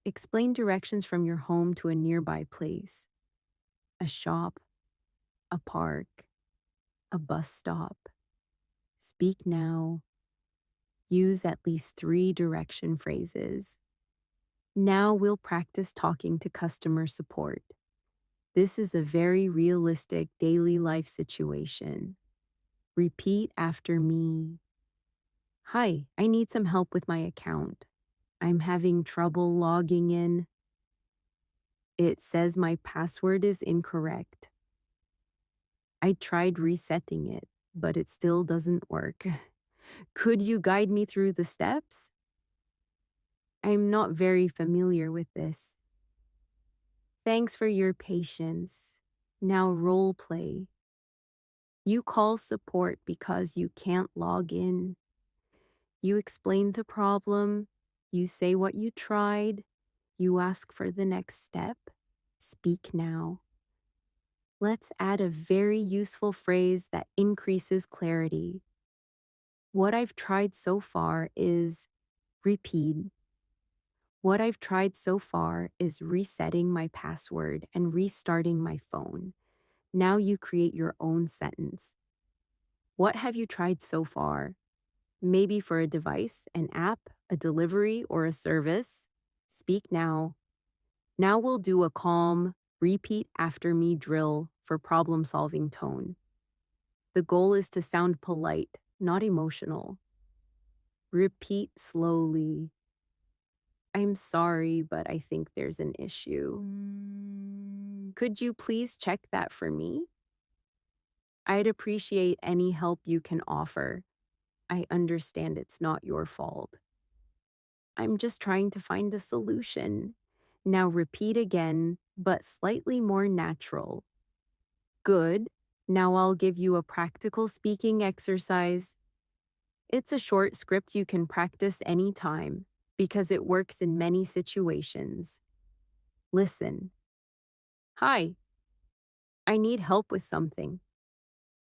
Explain directions from your home to a nearby place. A shop, a park, a bus stop. Speak now. Use at least 3 direction phrases. Now we'll practice talking to customer support. This is a very realistic daily life situation. Repeat after me. Hi, I need some help with my account. I'm having trouble logging in. It says my password is incorrect. I tried resetting it, but it still doesn't work. Could you guide me through the steps? I'm not very familiar with this. Thanks for your patience. Now role play. You call support because you can't log in. You explain the problem. You say what you tried. You ask for the next step. Speak now. Let's add a very useful phrase that increases clarity. What I've tried so far is repeat. What I've tried so far is resetting my password and restarting my phone. Now you create your own sentence. What have you tried so far? Maybe for a device, an app, a delivery, or a service. Speak now. Now we'll do a calm, repeat after me drill for problem-solving tone. The goal is to sound polite, not emotional. Repeat slowly. I'm sorry, but I think there's an issue. Could you please check that for me? I'd appreciate any help you can offer. I understand it's not your fault. I'm just trying to find a solution. Now repeat again, but slightly more natural. Good. Now I'll give you a practical speaking exercise. It's a short script you can practice anytime because it works in many situations. Listen. Hi. I need help with something.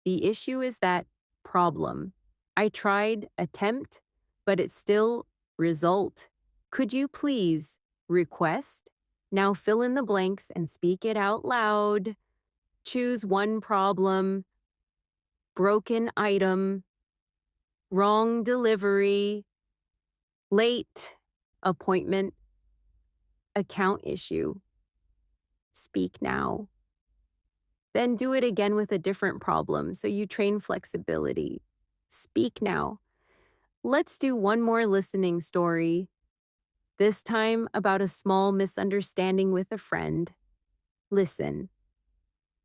The issue is that problem. I tried attempt, but it's still result. Could you please request? Now fill in the blanks and speak it out loud. Choose one problem, broken item, wrong delivery, late appointment, account issue. Speak now. Then do it again with a different problem so you train flexibility. Speak now. Let's do one more listening story. This time about a small misunderstanding with a friend. Listen.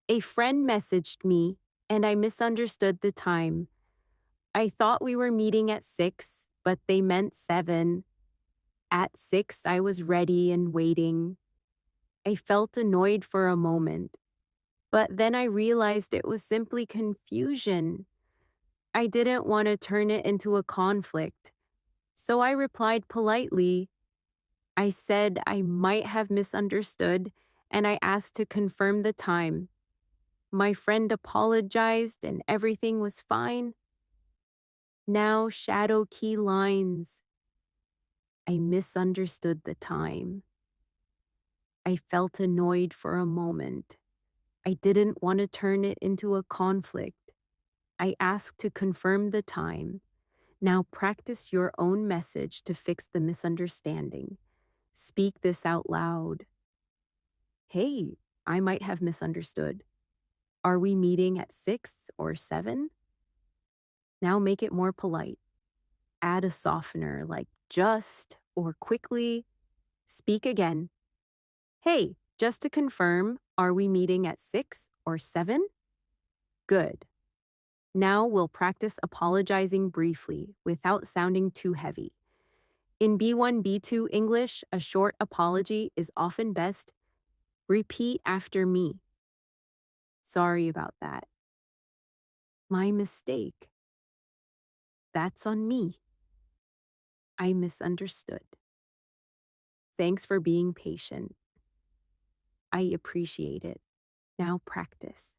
A friend messaged me and I misunderstood the time. I thought we were meeting at 6, but they meant 7. At 6, I was ready and waiting. I felt annoyed for a moment, but then I realized it was simply confusion. I didn't want to turn it into a conflict, so I replied politely. I said I might have misunderstood, and I asked to confirm the time. My friend apologized, and everything was fine. Now, shadow key lines. I misunderstood the time. I felt annoyed for a moment. I didn't want to turn it into a conflict. I asked to confirm the time. Now practice your own message to fix the misunderstanding. Speak this out loud. Hey, I might have misunderstood. Are we meeting at 6 or 7? Now make it more polite. Add a softener like just or quickly. Speak again. Hey, just to confirm, are we meeting at 6 or 7? Good. Now we'll practice apologizing briefly without sounding too heavy. In B1, B2 English, a short apology is often best. Repeat after me. Sorry about that. My mistake. That's on me. I misunderstood. Thanks for being patient. I appreciate it. Now practice.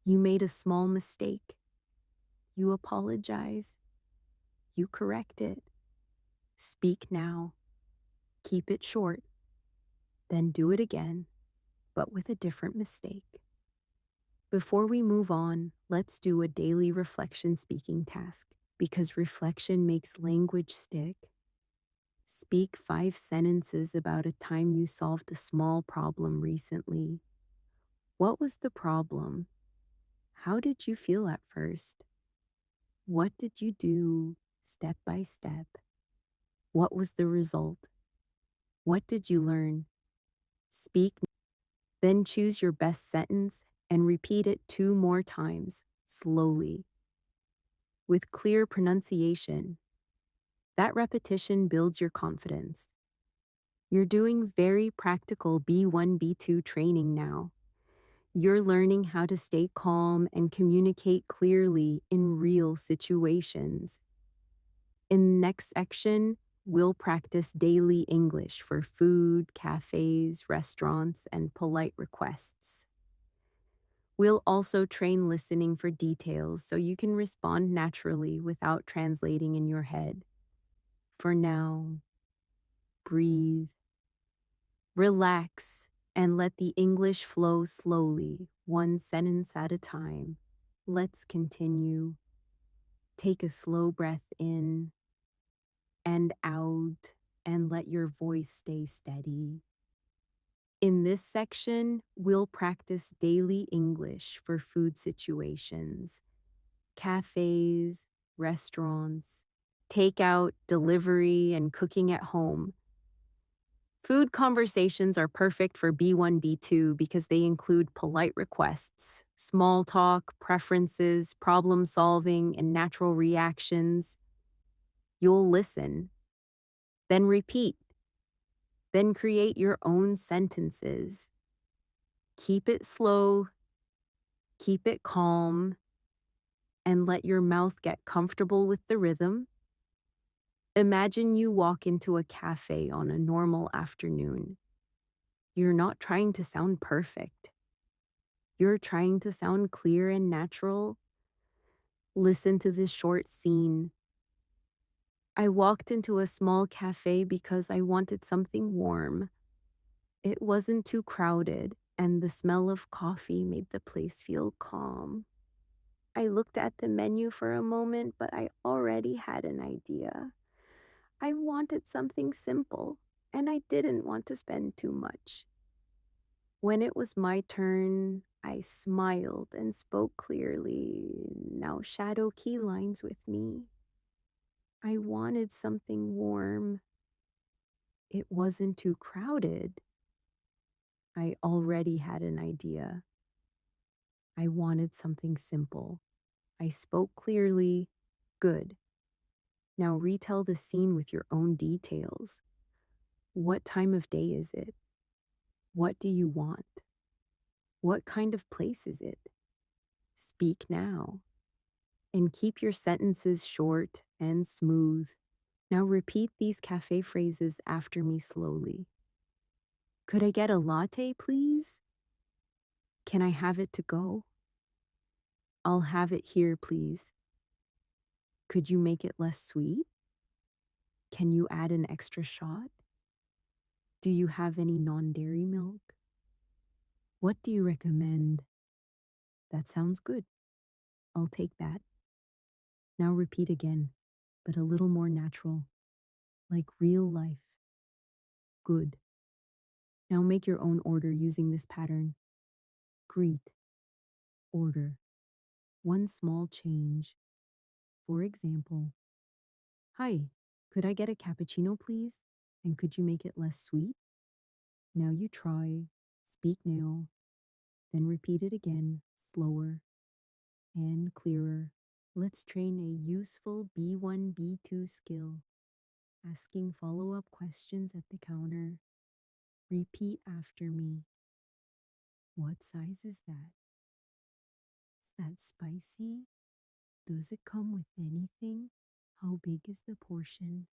You made a small mistake. You apologize. You correct it. Speak now. Keep it short. Then do it again, but with a different mistake. Before we move on, let's do a daily reflection speaking task because reflection makes language stick. Speak 5 sentences about a time you solved a small problem recently. What was the problem? How did you feel at first? What did you do step by step? What was the result? What did you learn? Speak, then choose your best sentence and repeat it 2 more times, slowly, with clear pronunciation. That repetition builds your confidence. You're doing very practical B1, B2 training now. You're learning how to stay calm and communicate clearly in real situations. In the next section, we'll practice daily English for food, cafes, restaurants, and polite requests. We'll also train listening for details so you can respond naturally without translating in your head. For now, breathe, relax, and let the English flow slowly, one sentence at a time. Let's continue. Take a slow breath in and out, and let your voice stay steady. In this section, we'll practice daily English for food situations, cafes, restaurants, takeout, delivery, and cooking at home. Food conversations are perfect for B1, B2 because they include polite requests, small talk, preferences, problem solving, and natural reactions. You'll listen, then repeat, then create your own sentences. Keep it slow, keep it calm, and let your mouth get comfortable with the rhythm. Imagine you walk into a cafe on a normal afternoon. You're not trying to sound perfect. You're trying to sound clear and natural. Listen to this short scene. I walked into a small cafe because I wanted something warm. It wasn't too crowded, and the smell of coffee made the place feel calm. I looked at the menu for a moment, but I already had an idea. I wanted something simple, and I didn't want to spend too much. When it was my turn, I smiled and spoke clearly. Now shadow key lines with me. I wanted something warm. It wasn't too crowded. I already had an idea. I wanted something simple. I spoke clearly. Good. Now retell the scene with your own details. What time of day is it? What do you want? What kind of place is it? Speak now. And keep your sentences short and smooth. Now repeat these cafe phrases after me slowly. Could I get a latte, please? Can I have it to go? I'll have it here, please. Could you make it less sweet? Can you add an extra shot? Do you have any non-dairy milk? What do you recommend? That sounds good. I'll take that. Now repeat again, but a little more natural, like real life. Good. Now make your own order using this pattern. Greet. Order. One small change. For example, hi, could I get a cappuccino, please? And could you make it less sweet? Now you try. Speak now. Then repeat it again, slower and clearer. Let's train a useful B1, B2 skill. Asking follow-up questions at the counter. Repeat after me. What size is that? Is that spicy? Does it come with anything? How big is the portion?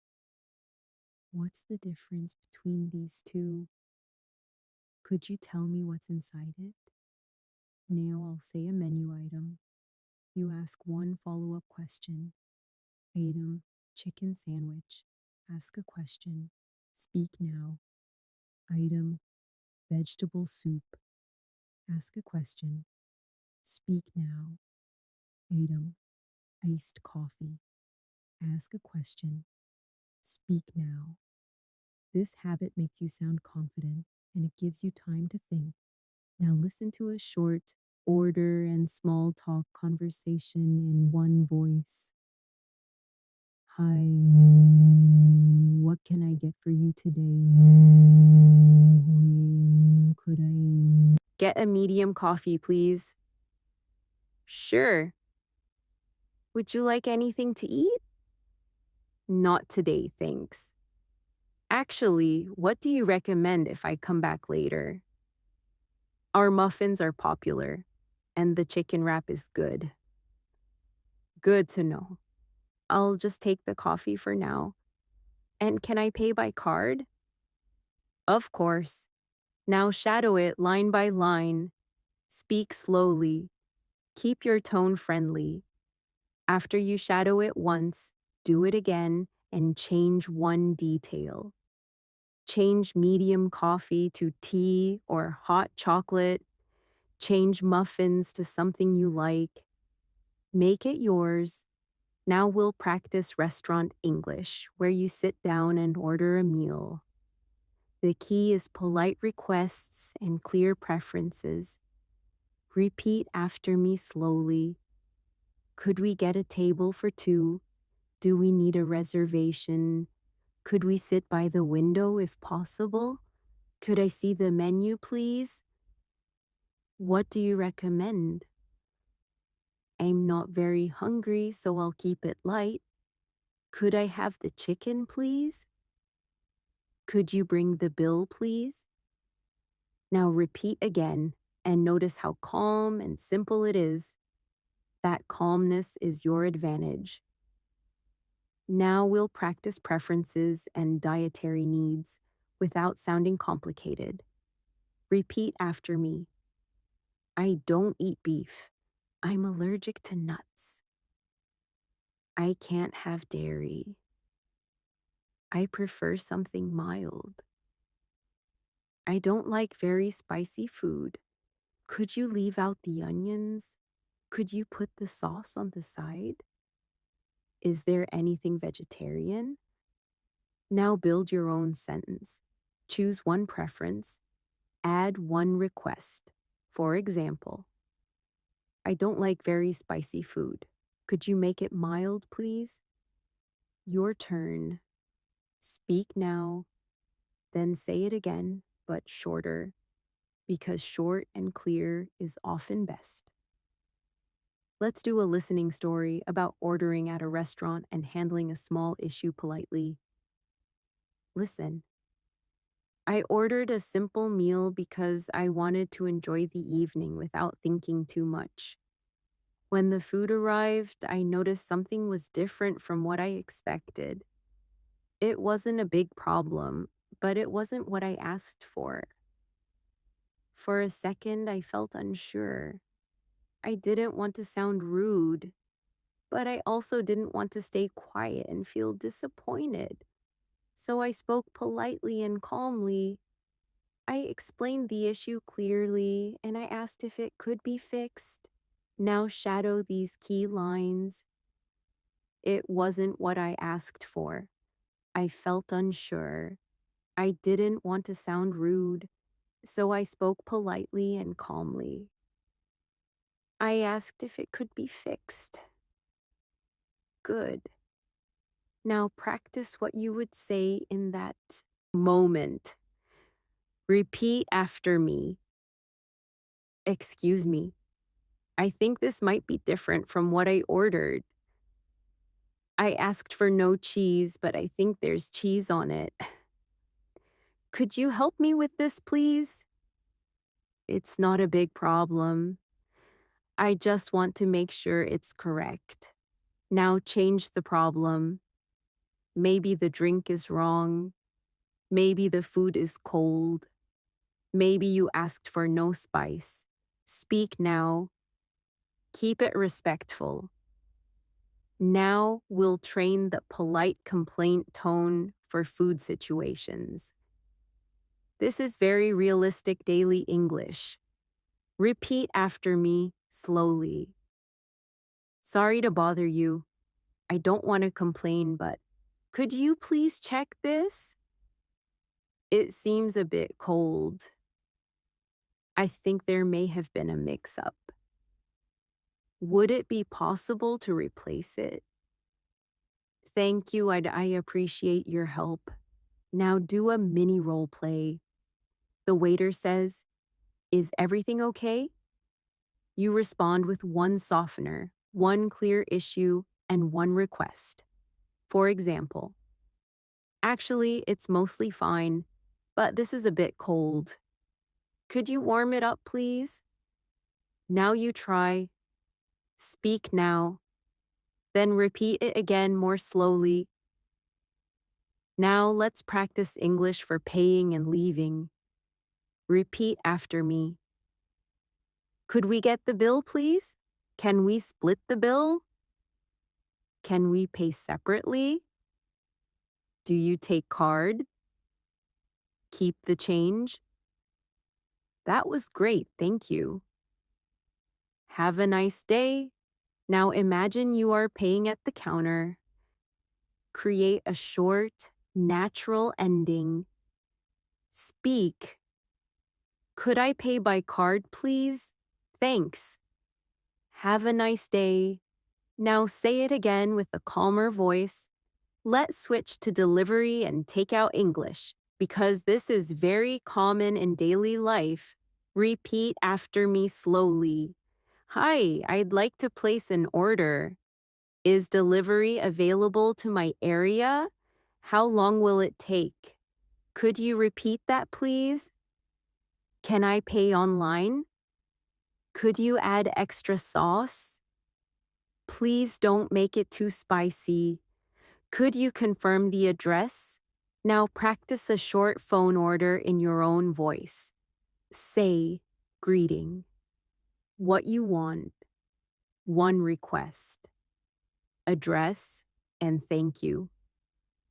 What's the difference between these two? Could you tell me what's inside it? Now I'll say a menu item. You ask one follow-up question. Item, chicken sandwich. Ask a question. Speak now. Item, vegetable soup. Ask a question. Speak now. Item, iced coffee. Ask a question. Speak now. This habit makes you sound confident and it gives you time to think. Now listen to a short order and small talk conversation in one voice. Hi, what can I get for you today? Could I get a medium coffee, please? Sure. Would you like anything to eat? Not today, thanks. Actually, what do you recommend if I come back later? Our muffins are popular, and the chicken wrap is good. Good to know. I'll just take the coffee for now. And can I pay by card? Of course. Now shadow it line by line. Speak slowly. Keep your tone friendly. After you shadow it once, do it again and change one detail. Change medium coffee to tea or hot chocolate. Change muffins to something you like. Make it yours. Now we'll practice restaurant English, where you sit down and order a meal. The key is polite requests and clear preferences. Repeat after me slowly. Could we get a table for two? Do we need a reservation? Could we sit by the window if possible? Could I see the menu, please? What do you recommend? I'm not very hungry, so I'll keep it light. Could I have the chicken, please? Could you bring the bill, please? Now repeat again and notice how calm and simple it is. That calmness is your advantage. Now we'll practice preferences and dietary needs without sounding complicated. Repeat after me. I don't eat beef. I'm allergic to nuts. I can't have dairy. I prefer something mild. I don't like very spicy food. Could you leave out the onions? Could you put the sauce on the side? Is there anything vegetarian? Now build your own sentence. Choose one preference. Add one request. For example, I don't like very spicy food. Could you make it mild, please? Your turn. Speak now, then say it again, but shorter, because short and clear is often best. Let's do a listening story about ordering at a restaurant and handling a small issue politely. Listen. I ordered a simple meal because I wanted to enjoy the evening without thinking too much. When the food arrived, I noticed something was different from what I expected. It wasn't a big problem, but it wasn't what I asked for. For a second, I felt unsure. I didn't want to sound rude, but I also didn't want to stay quiet and feel disappointed. So I spoke politely and calmly. I explained the issue clearly and I asked if it could be fixed. Now shadow these key lines. It wasn't what I asked for. I felt unsure. I didn't want to sound rude, so I spoke politely and calmly. I asked if it could be fixed. Good. Now practice what you would say in that moment. Repeat after me. Excuse me. I think this might be different from what I ordered. I asked for no cheese, but I think there's cheese on it. Could you help me with this, please? It's not a big problem. I just want to make sure it's correct. Now change the problem. Maybe the drink is wrong. Maybe the food is cold. Maybe you asked for no spice. Speak now. Keep it respectful. Now we'll train the polite complaint tone for food situations. This is very realistic daily English. Repeat after me slowly. Sorry to bother you. I don't want to complain, but could you please check this? It seems a bit cold. I think there may have been a mix-up. Would it be possible to replace it? Thank you. I appreciate your help. Now do a mini role play. The waiter says, "Is everything okay?" You respond with one softener, one clear issue, and one request. For example, "Actually, it's mostly fine, but this is a bit cold. Could you warm it up, please?" Now you try, "Speak now," then repeat it again more slowly. Now let's practice English for paying and leaving. Repeat after me. "Could we get the bill, please? Can we split the bill? Can we pay separately? Do you take card? Keep the change?" That was great, thank you. Have a nice day. Now imagine you are paying at the counter. Create a short, natural ending. Speak. "Could I pay by card, please? Thanks. Have a nice day." Now say it again with a calmer voice. Let's switch to delivery and takeout English, because this is very common in daily life. Repeat after me slowly. "Hi, I'd like to place an order. Is delivery available to my area? How long will it take? Could you repeat that, please? Can I pay online? Could you add extra sauce? Please don't make it too spicy. Could you confirm the address?" Now practice a short phone order in your own voice. Say, "Greeting," what you want, one request, address, and thank you.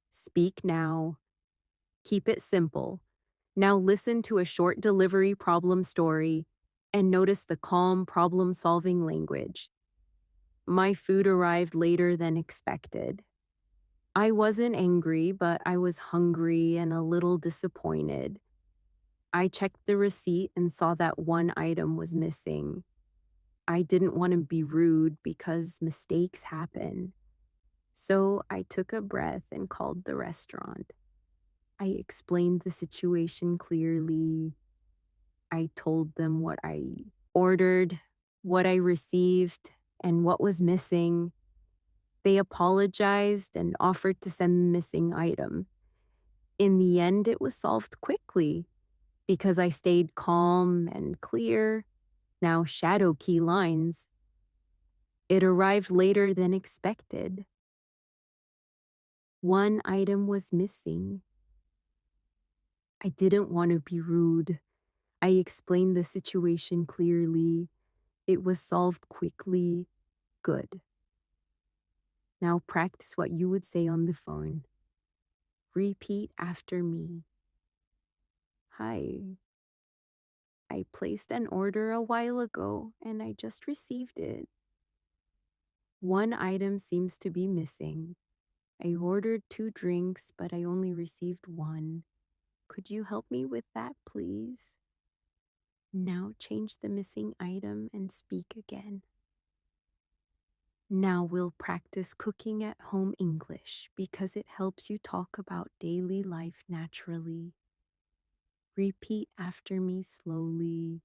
Speak now. Keep it simple. Now listen to a short delivery problem story and notice the calm problem-solving language. "My food arrived later than expected. I wasn't angry, but I was hungry and a little disappointed. I checked the receipt and saw that one item was missing. I didn't want to be rude because mistakes happen. So I took a breath and called the restaurant. I explained the situation clearly. I told them what I ordered, what I received, and what was missing. They apologized and offered to send the missing item. In the end, it was solved quickly because I stayed calm and clear. Now shadow key lines. It arrived later than expected. One item was missing. I didn't want to be rude. I explained the situation clearly. It was solved quickly. Good. Now practice what you would say on the phone. Repeat after me. "Hi, I placed an order a while ago and I just received it. One item seems to be missing. I ordered 2 drinks, but I only received one. Could you help me with that, please?" Now change the missing item and speak again. Now we'll practice cooking at home English because it helps you talk about daily life naturally. Repeat after me slowly.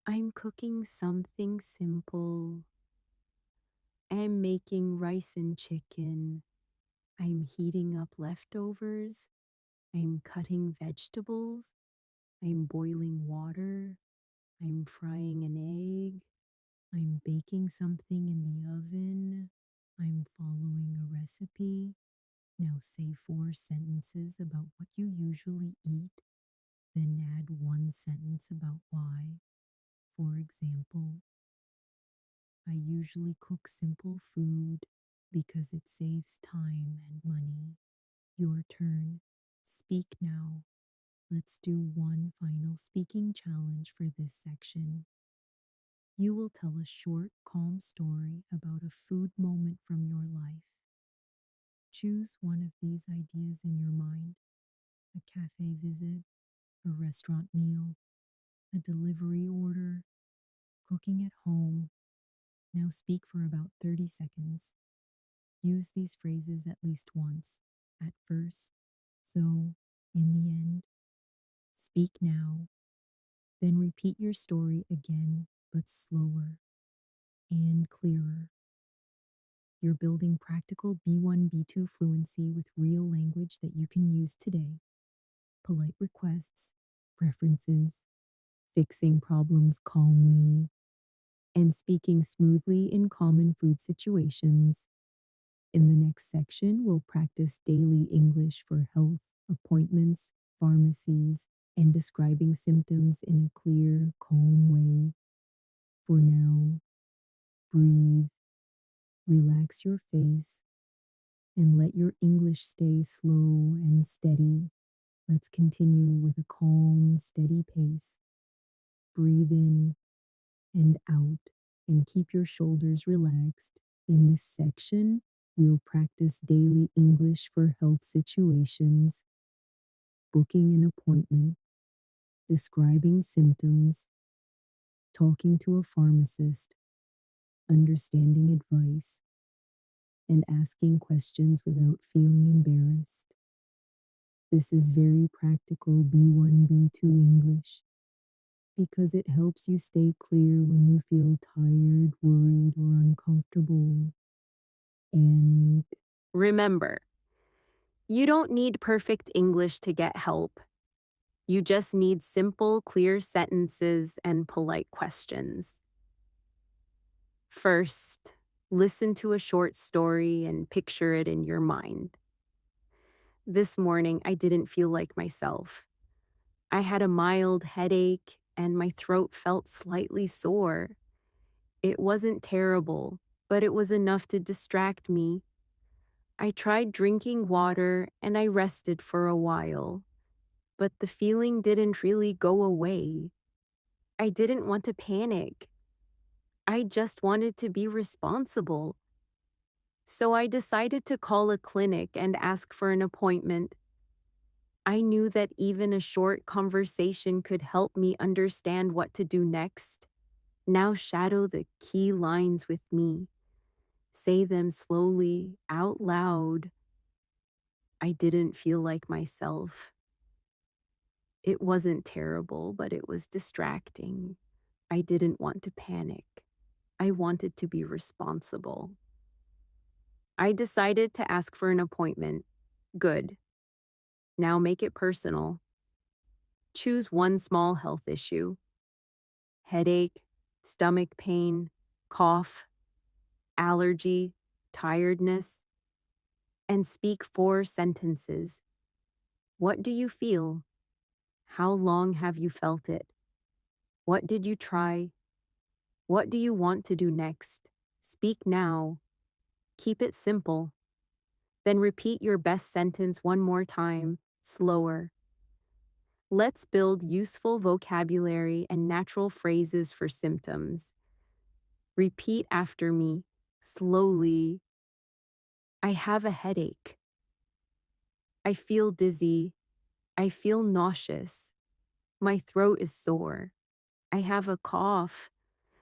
I'm cooking something simple. I'm making rice and chicken. I'm heating up leftovers. I'm cutting vegetables. I'm boiling water. I'm frying an egg. I'm baking something in the oven. I'm following a recipe. Now say 4 sentences about what you usually eat, then add 1 sentence about why. For example, I usually cook simple food because it saves time and money. Your turn. Speak now. Let's do one final speaking challenge for this section. You will tell a short, calm story about a food moment from your life. Choose one of these ideas in your mind: a cafe visit, a restaurant meal, a delivery order, cooking at home. Now speak for about 30 seconds. Use these phrases at least once, at first, so, in the end. Speak now, then repeat your story again, but slower and clearer. You're building practical B1, B2 fluency with real language that you can use today. Polite requests, preferences, fixing problems calmly, and speaking smoothly in common food situations. In the next section, we'll practice daily English for health, appointments, pharmacies, and describing symptoms in a clear, calm way. For now, breathe, relax your face, and let your English stay slow and steady. Let's continue with a calm, steady pace. Breathe in and out, and keep your shoulders relaxed. In this section, we'll practice daily English for health situations, booking an appointment, describing symptoms, talking to a pharmacist, understanding advice, and asking questions without feeling embarrassed. This is very practical B1, B2 English because it helps you stay clear when you feel tired, worried, or uncomfortable. And remember, you don't need perfect English to get help. You just need simple, clear sentences and polite questions. First, listen to a short story and picture it in your mind. This morning, I didn't feel like myself. I had a mild headache and my throat felt slightly sore. It wasn't terrible, but it was enough to distract me. I tried drinking water and I rested for a while, but the feeling didn't really go away. I didn't want to panic. I just wanted to be responsible. So I decided to call a clinic and ask for an appointment. I knew that even a short conversation could help me understand what to do next. Now shadow the key lines with me. Say them slowly, out loud. I didn't feel like myself. It wasn't terrible, but it was distracting. I didn't want to panic. I wanted to be responsible. I decided to ask for an appointment. Good. Now make it personal. Choose one small health issue. Headache, stomach pain, cough, allergy, tiredness, and speak 4 sentences. What do you feel? How long have you felt it? What did you try? What do you want to do next? Speak now. Keep it simple. Then repeat your best sentence one more time, slower. Let's build useful vocabulary and natural phrases for symptoms. Repeat after me, slowly. I have a headache. I feel dizzy. I feel nauseous. My throat is sore. I have a cough.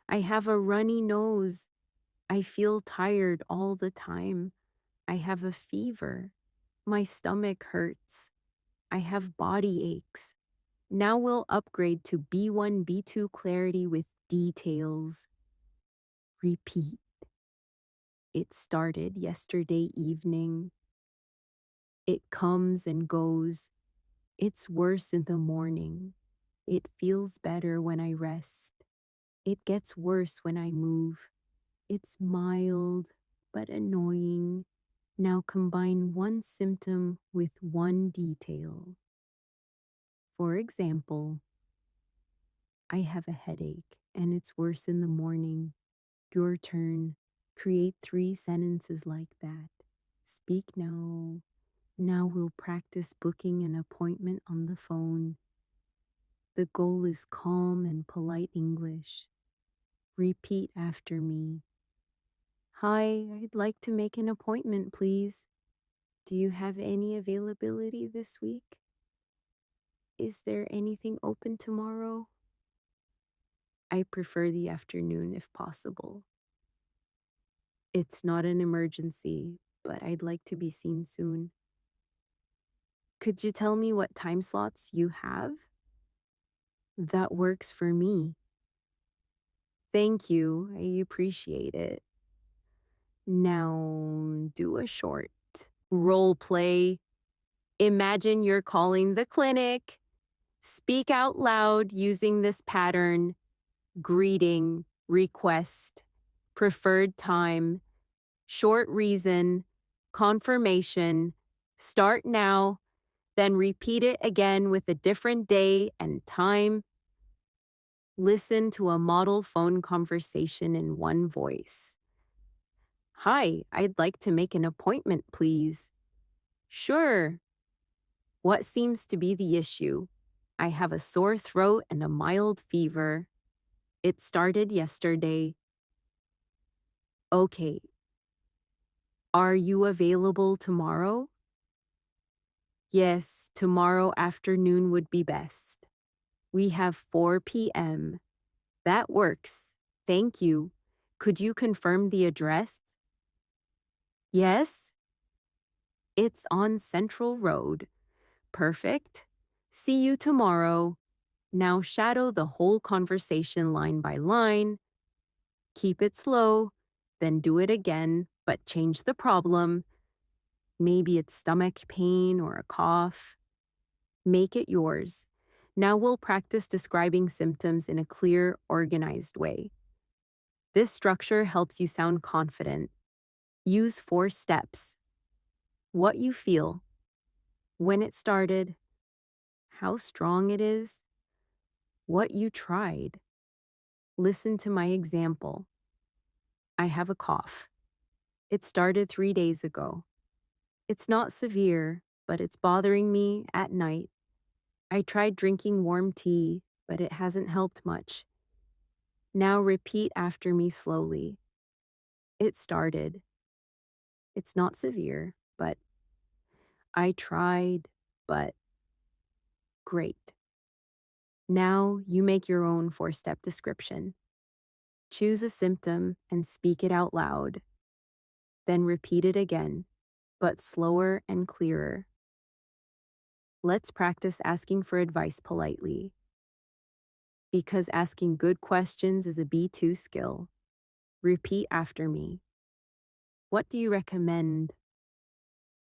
I have a runny nose. I feel tired all the time. I have a fever. My stomach hurts. I have body aches. Now we'll upgrade to B1, B2 clarity with details. Repeat. It started yesterday evening. It comes and goes. It's worse in the morning. It feels better when I rest. It gets worse when I move. It's mild but annoying. Now combine one symptom with one detail. For example, I have a headache and it's worse in the morning. Your turn. Create 3 sentences like that. Speak now. Now we'll practice booking an appointment on the phone. The goal is calm and polite English. Repeat after me. Hi, I'd like to make an appointment, please. Do you have any availability this week? Is there anything open tomorrow? I prefer the afternoon if possible. It's not an emergency, but I'd like to be seen soon. Could you tell me what time slots you have? That works for me. Thank you. I appreciate it. Now, do a short role play. Imagine you're calling the clinic. Speak out loud using this pattern: greeting, request, preferred time, short reason, confirmation, start now, then repeat it again with a different day and time. Listen to a model phone conversation in one voice. Hi, I'd like to make an appointment, please. Sure. What seems to be the issue? I have a sore throat and a mild fever. It started yesterday. Okay. Are you available tomorrow? Yes, tomorrow afternoon would be best. We have 4 p.m. That works. Thank you. Could you confirm the address? Yes? It's on Central Road. Perfect. See you tomorrow. Now shadow the whole conversation line by line. Keep it slow, then do it again, but change the problem. Maybe it's stomach pain or a cough. Make it yours. Now we'll practice describing symptoms in a clear, organized way. This structure helps you sound confident. Use 4 steps. What you feel, when it started, how strong it is, what you tried. Listen to my example. I have a cough. It started 3 days ago. It's not severe, but it's bothering me at night. I tried drinking warm tea, but it hasn't helped much. Now repeat after me slowly. It started. It's not severe, but I tried, but great. Now you make your own 4-step description. Choose a symptom and speak it out loud. Then repeat it again, but slower and clearer. Let's practice asking for advice politely. Because asking good questions is a B2 skill. Repeat after me. What do you recommend?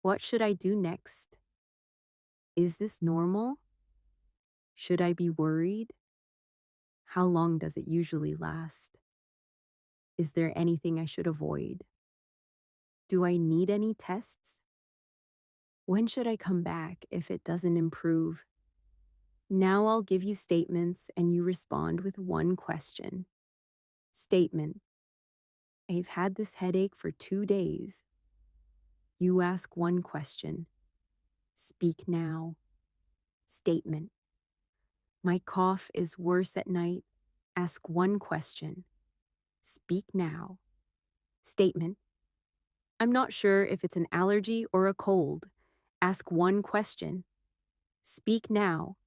What should I do next? Is this normal? Should I be worried? How long does it usually last? Is there anything I should avoid? Do I need any tests? When should I come back if it doesn't improve? Now I'll give you statements and you respond with one question. Statement: I've had this headache for 2 days. You ask one question. Speak now. Statement: My cough is worse at night. Ask one question. Speak now. Statement: I'm not sure if it's an allergy or a cold. Ask one question. Speak now.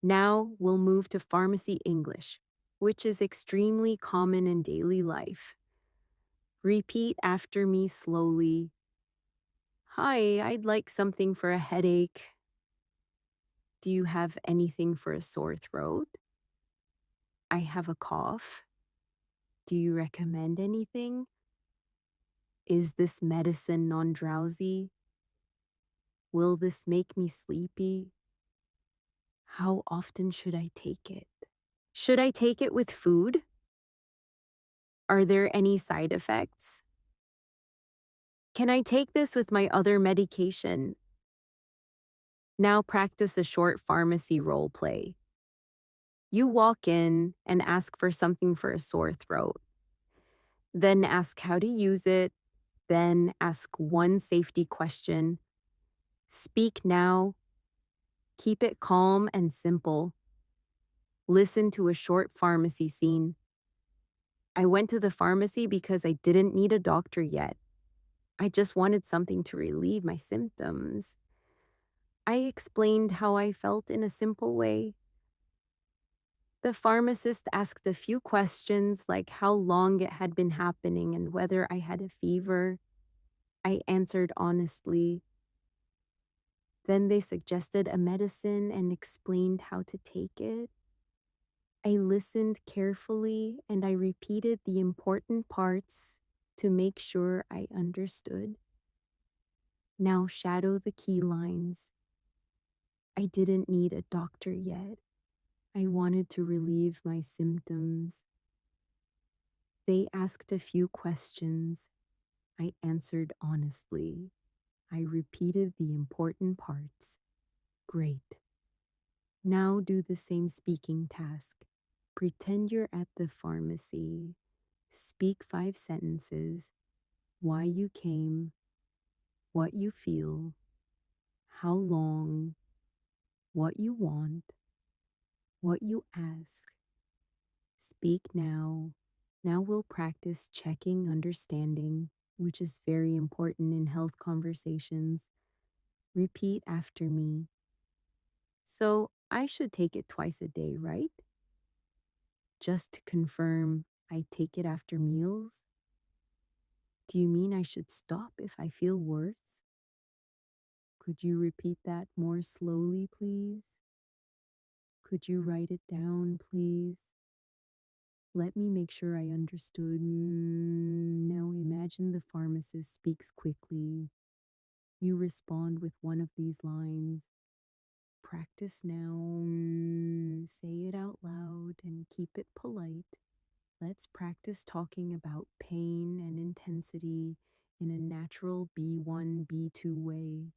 Now we'll move to pharmacy English, which is extremely common in daily life. Repeat after me slowly. Hi, I'd like something for a headache. Do you have anything for a sore throat? I have a cough. Do you recommend anything? Is this medicine non-drowsy? Will this make me sleepy? How often should I take it? Should I take it with food? Are there any side effects? Can I take this with my other medication? Now practice a short pharmacy role play. You walk in and ask for something for a sore throat. Then ask how to use it. Then ask one safety question. Speak now. Keep it calm and simple. Listen to a short pharmacy scene. I went to the pharmacy because I didn't need a doctor yet. I just wanted something to relieve my symptoms. I explained how I felt in a simple way. The pharmacist asked a few questions like how long it had been happening and whether I had a fever. I answered honestly. Then they suggested a medicine and explained how to take it. I listened carefully and I repeated the important parts to make sure I understood. Now shadow the key lines. I didn't need a doctor yet. I wanted to relieve my symptoms. They asked a few questions. I answered honestly. I repeated the important parts. Great. Now do the same speaking task. Pretend you're at the pharmacy. Speak 5 sentences. Why you came, what you feel, how long, what you want, what you ask. Speak now. Now we'll practice checking understanding, which is very important in health conversations. Repeat after me. So I should take it twice a day, right? Just to confirm, I take it after meals? Do you mean I should stop if I feel worse? Could you repeat that more slowly, please? Could you write it down, please? Let me make sure I understood. Now imagine the pharmacist speaks quickly. You respond with one of these lines. Practice now. Say it out loud and keep it polite. Let's practice talking about pain and intensity in a natural B1, B2 way.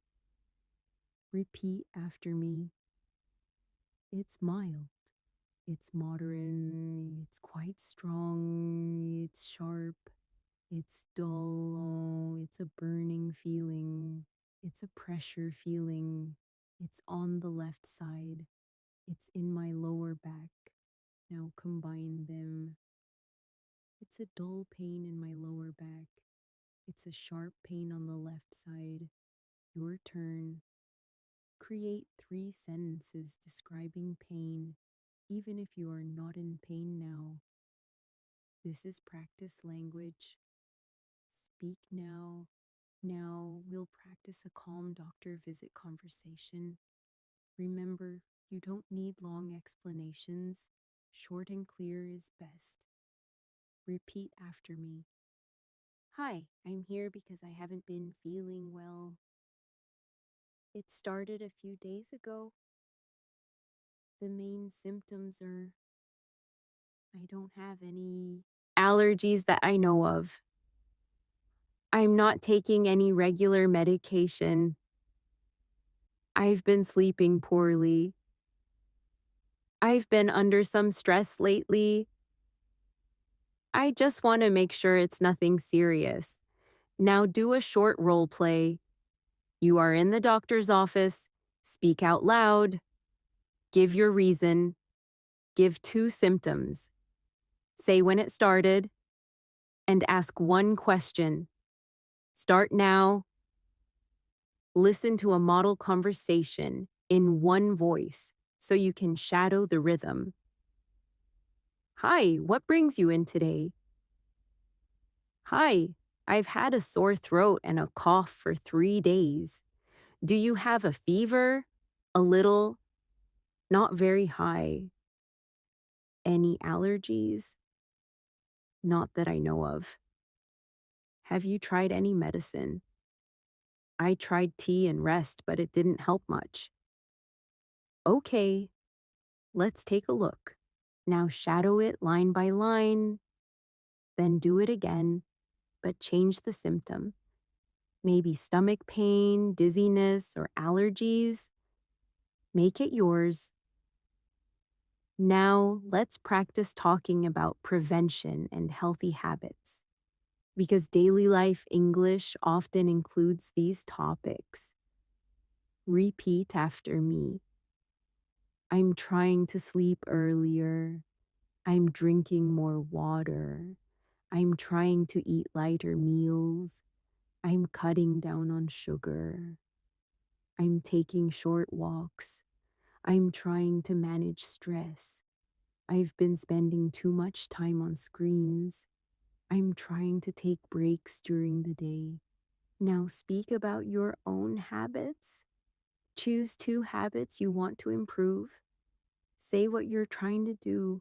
Repeat after me. It's mild. It's moderate. It's quite strong. It's sharp. It's dull. It's a burning feeling. It's a pressure feeling. It's on the left side. It's in my lower back. Now combine them. It's a dull pain in my lower back. It's a sharp pain on the left side. Your turn. Create 3 sentences describing pain, even if you are not in pain now. This is practice language. Speak now. Now we'll practice a calm doctor visit conversation. Remember, you don't need long explanations. Short and clear is best. Repeat after me. Hi, I'm here because I haven't been feeling well. It started a few days ago. The main symptoms are I don't have any allergies that I know of. I'm not taking any regular medication. I've been sleeping poorly. I've been under some stress lately. I just want to make sure it's nothing serious. Now do a short role play. You are in the doctor's office. Speak out loud. Give your reason. Give 2 symptoms. Say when it started and ask 1 question. Start now. Listen to a model conversation in one voice so you can shadow the rhythm. Hi, what brings you in today? Hi, I've had a sore throat and a cough for 3 days. Do you have a fever? A little, not very high. Any allergies? Not that I know of. Have you tried any medicine? I tried tea and rest, but it didn't help much. Okay, let's take a look. Now shadow it line by line, then do it again, but change the symptom. Maybe stomach pain, dizziness, or allergies. Make it yours. Now let's practice talking about prevention and healthy habits, because daily life English often includes these topics. Repeat after me. I'm trying to sleep earlier. I'm drinking more water. I'm trying to eat lighter meals. I'm cutting down on sugar. I'm taking short walks. I'm trying to manage stress. I've been spending too much time on screens. I'm trying to take breaks during the day. Now speak about your own habits. Choose 2 habits you want to improve. Say what you're trying to do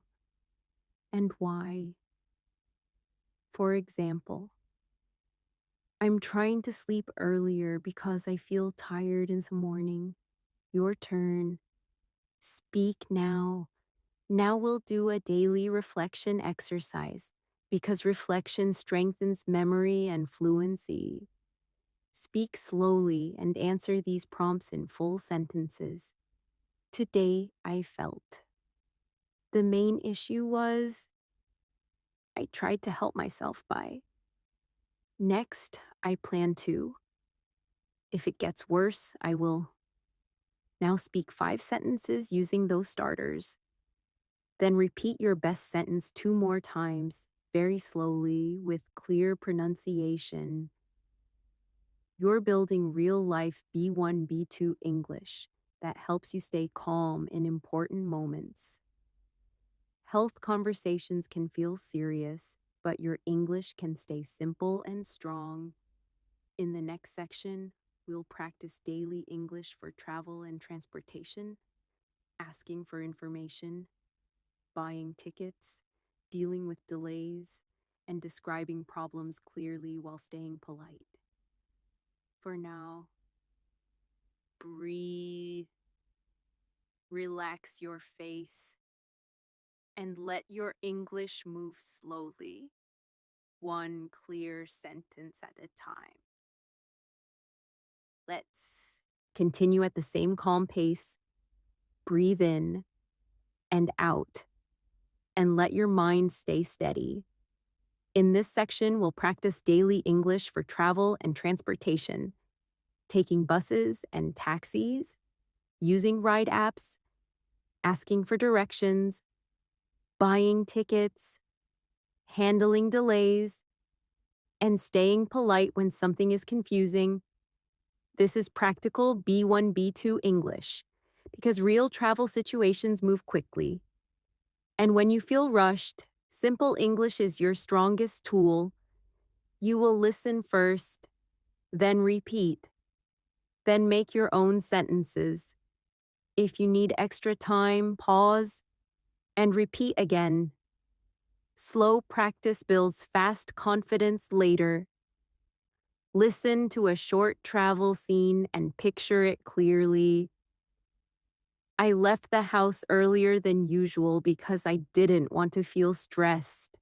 and why. For example, I'm trying to sleep earlier because I feel tired in the morning. Your turn. Speak now. Now we'll do a daily reflection exercise because reflection strengthens memory and fluency. Speak slowly and answer these prompts in full sentences. Today I felt. The main issue was I tried to help myself by. Next, I plan to. If it gets worse, I will. Now speak 5 sentences using those starters. Then repeat your best sentence 2 more times, very slowly, with clear pronunciation. You're building real-life B1, B2 English that helps you stay calm in important moments. Health conversations can feel serious, but your English can stay simple and strong. In the next section, we'll practice daily English for travel and transportation, asking for information, buying tickets, dealing with delays, and describing problems clearly while staying polite. For now, breathe, relax your face, and let your English move slowly, 1 clear sentence at a time. Let's continue at the same calm pace. Breathe in and out, and let your mind stay steady. In this section, we'll practice daily English for travel and transportation, taking buses and taxis, using ride apps, asking for directions, buying tickets, handling delays, and staying polite when something is confusing. This is practical B1, B2 English, because real travel situations move quickly. And when you feel rushed, simple English is your strongest tool. You will listen first, then repeat, then make your own sentences. If you need extra time, pause and repeat again. Slow practice builds fast confidence later. Listen to a short travel scene and picture it clearly. I left the house earlier than usual because I didn't want to feel stressed.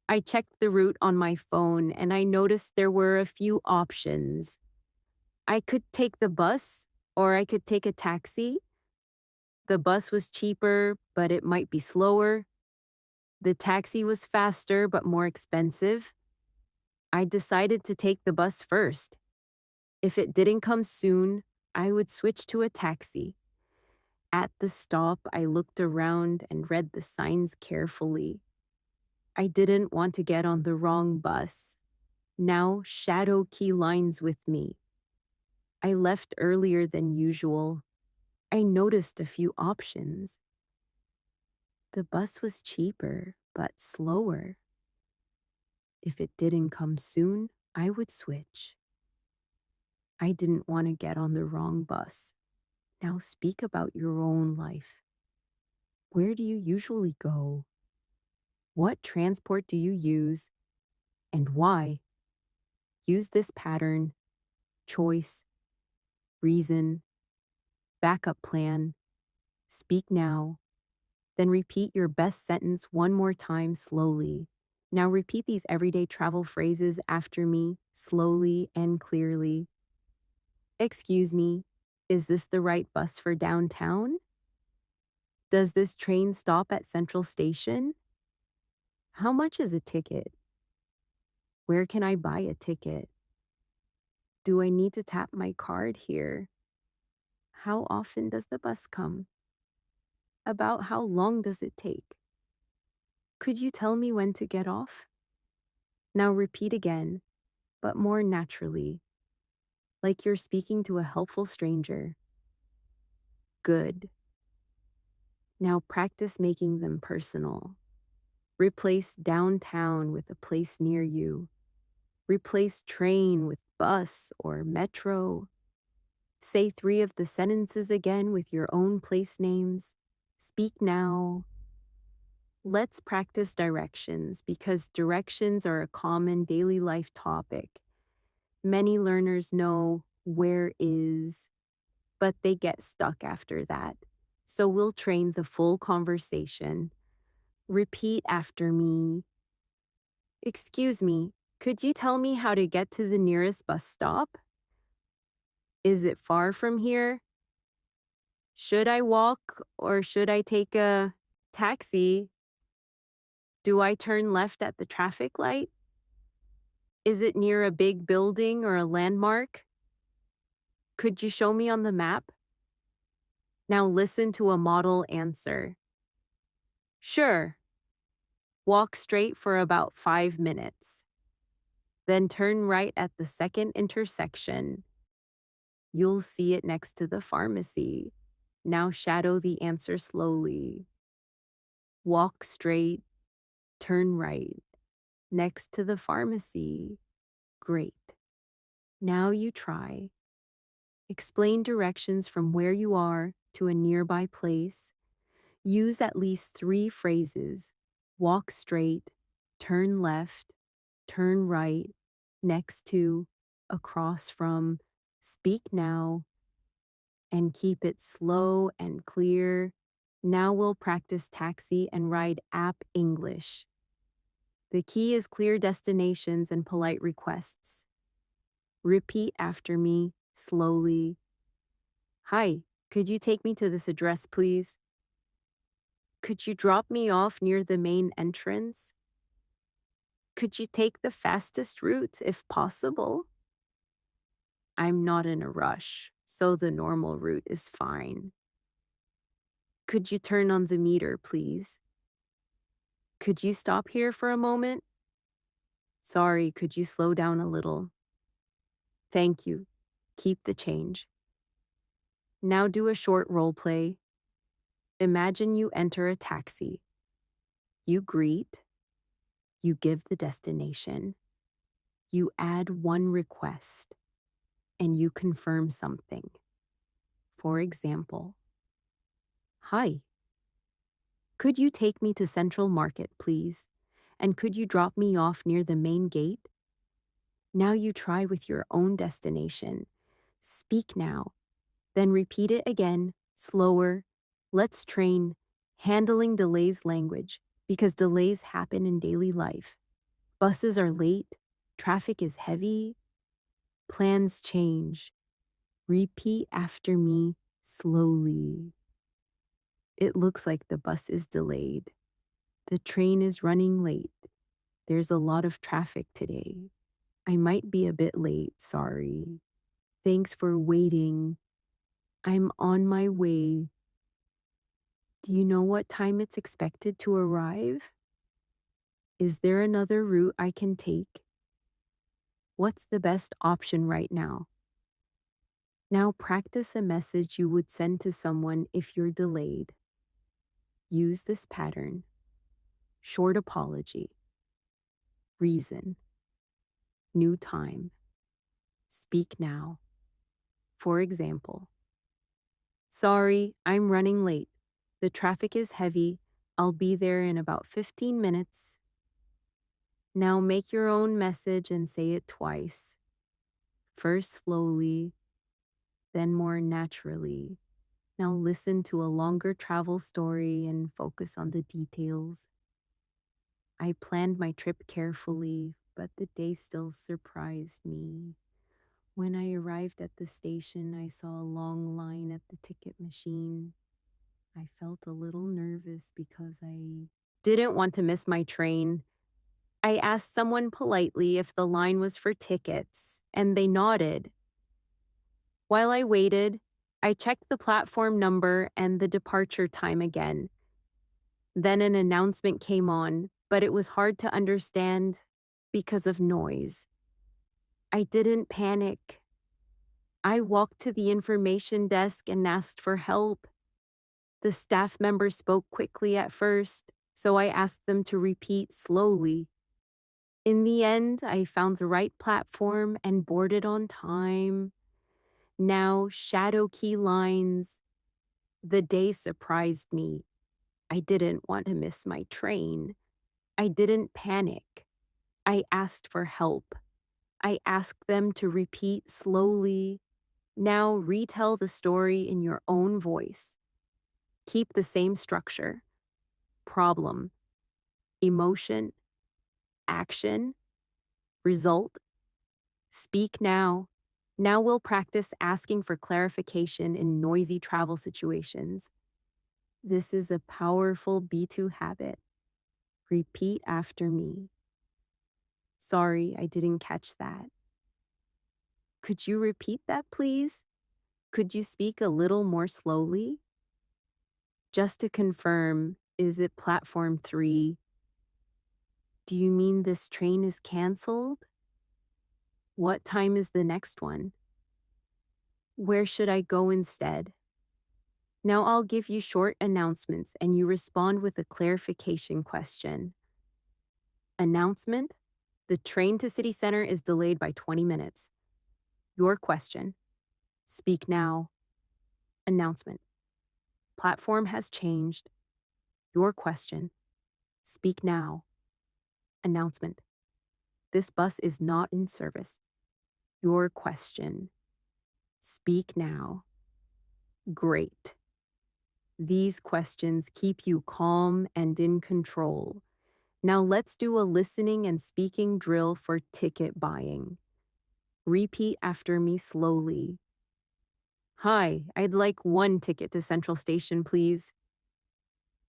I checked the route on my phone and I noticed there were a few options. I could take the bus or I could take a taxi. The bus was cheaper, but it might be slower. The taxi was faster, but more expensive. I decided to take the bus first. If it didn't come soon, I would switch to a taxi. At the stop, I looked around and read the signs carefully. I didn't want to get on the wrong bus. Now, shadow key lines with me. I left earlier than usual. I noticed a few options. The bus was cheaper, but slower. If it didn't come soon, I would switch. I didn't want to get on the wrong bus. Now speak about your own life. Where do you usually go? What transport do you use? And why? Use this pattern: choice, reason, backup plan, speak now, then repeat your best sentence 1 more time slowly. Now repeat these everyday travel phrases after me, slowly and clearly. Excuse me, is this the right bus for downtown? Does this train stop at Central Station? How much is a ticket? Where can I buy a ticket? Do I need to tap my card here? How often does the bus come? About how long does it take? Could you tell me when to get off? Now repeat again, but more naturally, like you're speaking to a helpful stranger. Good. Now practice making them personal. Replace downtown with a place near you. Replace train with bus or metro. Say 3 of the sentences again with your own place names. Speak now. Let's practice directions because directions are a common daily life topic. Many learners know where is, but they get stuck after that. So we'll train the full conversation. Repeat after me. Excuse me, could you tell me how to get to the nearest bus stop? Is it far from here? Should I walk or should I take a taxi? Do I turn left at the traffic light? Is it near a big building or a landmark? Could you show me on the map? Now listen to a model answer. Sure. Walk straight for about 5 minutes. Then turn right at the second intersection. You'll see it next to the pharmacy. Now shadow the answer slowly. Walk straight, turn right, next to the pharmacy. Great. Now you try. Explain directions from where you are to a nearby place. Use at least 3 phrases. Walk straight, turn left, turn right, next to, across from, speak now, and keep it slow and clear. Now we'll practice taxi and ride app English. The key is clear destinations and polite requests. Repeat after me, slowly. Hi, could you take me to this address, please? Could you drop me off near the main entrance? Could you take the fastest route if possible? I'm not in a rush, so the normal route is fine. Could you turn on the meter, please? Could you stop here for a moment? Sorry, could you slow down a little? Thank you. Keep the change. Now do a short role play. Imagine you enter a taxi. You greet. You give the destination. You add one request. And you confirm something. For example, hi. Could you take me to Central Market, please? And could you drop me off near the main gate? Now you try with your own destination. Speak now. Then repeat it again, slower. Let's train handling delays language because delays happen in daily life. Buses are late. Traffic is heavy. Plans change. Repeat after me slowly. It looks like the bus is delayed. The train is running late. There's a lot of traffic today. I might be a bit late, sorry. Thanks for waiting. I'm on my way. Do you know what time it's expected to arrive? Is there another route I can take? What's the best option right now? Now practice a message you would send to someone if you're delayed. Use this pattern. Short apology. Reason. New time. Speak now. For example, sorry, I'm running late. The traffic is heavy. I'll be there in about 15 minutes. Now make your own message and say it twice. First slowly, then more naturally. Now listen to a longer travel story and focus on the details. I planned my trip carefully, but the day still surprised me. When I arrived at the station, I saw a long line at the ticket machine. I felt a little nervous because I didn't want to miss my train. I asked someone politely if the line was for tickets, and they nodded. While I waited, I checked the platform number and the departure time again. Then an announcement came on, but it was hard to understand because of noise. I didn't panic. I walked to the information desk and asked for help. The staff member spoke quickly at first, so I asked them to repeat slowly. In the end, I found the right platform and boarded on time. Now, shadow key lines. The day surprised me. I didn't want to miss my train. I didn't panic. I asked for help. I asked them to repeat slowly. Now retell the story in your own voice. Keep the same structure. Problem, emotion, action, result. Speak now. Now we'll practice asking for clarification in noisy travel situations. This is a powerful B2 habit. Repeat after me. Sorry, I didn't catch that. Could you repeat that, please? Could you speak a little more slowly? Just to confirm, is it platform 3? Do you mean this train is canceled? What time is the next one? Where should I go instead? Now I'll give you short announcements and you respond with a clarification question. Announcement: the train to city center is delayed by 20 minutes. Your question: speak now. Announcement: platform has changed. Your question: speak now. Announcement: this bus is not in service. Your question: speak now. Great. These questions keep you calm and in control. Now let's do a listening and speaking drill for ticket buying. Repeat after me slowly. Hi, I'd like 1 ticket to Central Station, please.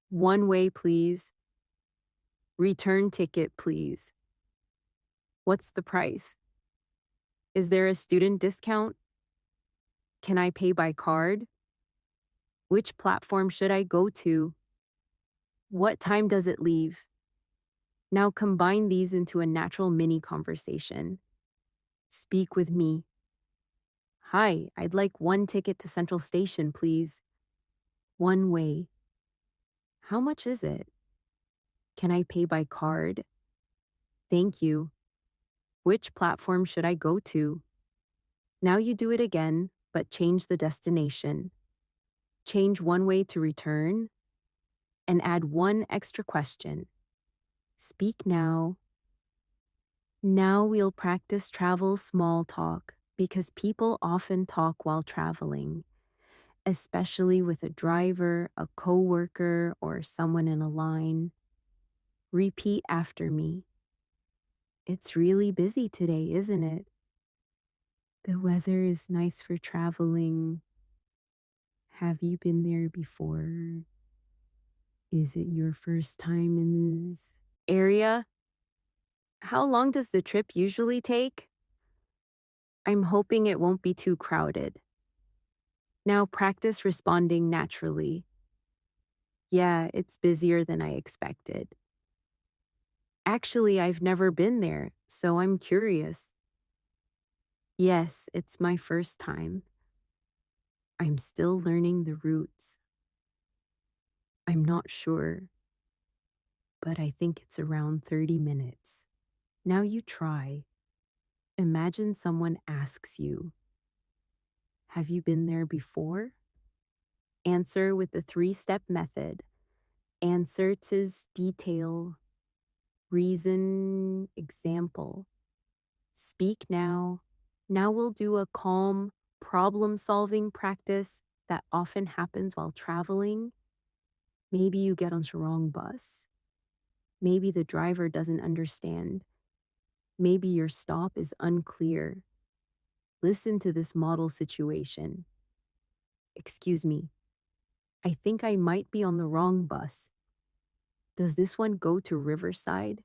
One way, please. Return ticket, please. What's the price? Is there a student discount? Can I pay by card? Which platform should I go to? What time does it leave? Now combine these into a natural mini conversation. Speak with me. Hi, I'd like 1 ticket to Central Station, please. One way. How much is it? Can I pay by card? Thank you. Which platform should I go to? Now you do it again, but change the destination. Change one way to return, and add 1 extra question. Speak now. Now we'll practice travel small talk because people often talk while traveling, especially with a driver, a coworker, or someone in a line. Repeat after me. It's really busy today, isn't it? The weather is nice for traveling. Have you been there before? Is it your first time in this area? How long does the trip usually take? I'm hoping it won't be too crowded. Now practice responding naturally. Yeah, it's busier than I expected. Actually, I've never been there, so I'm curious. Yes, it's my first time. I'm still learning the routes. I'm not sure, but I think it's around 30 minutes. Now you try. Imagine someone asks you, have you been there before? Answer with the 3-step method. Answer to detail, reason, example. Speak now. Now we'll do a calm, problem-solving practice that often happens while traveling. Maybe you get on the wrong bus. Maybe the driver doesn't understand. Maybe your stop is unclear. Listen to this model situation. Excuse me, I think I might be on the wrong bus. Does this one go to Riverside?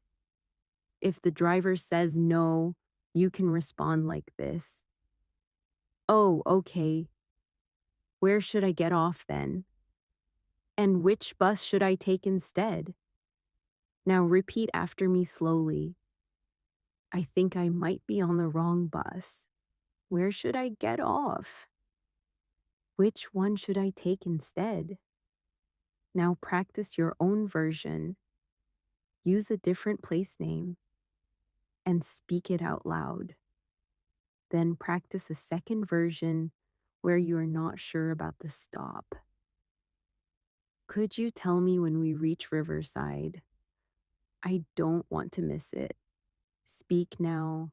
If the driver says no, you can respond like this. Oh, okay. Where should I get off then? And which bus should I take instead? Now repeat after me slowly. I think I might be on the wrong bus. Where should I get off? Which one should I take instead? Now practice your own version. Use a different place name. and speak it out loud. Then practice a second version where you are not sure about the stop. Could you tell me when we reach Riverside? I don't want to miss it. Speak now.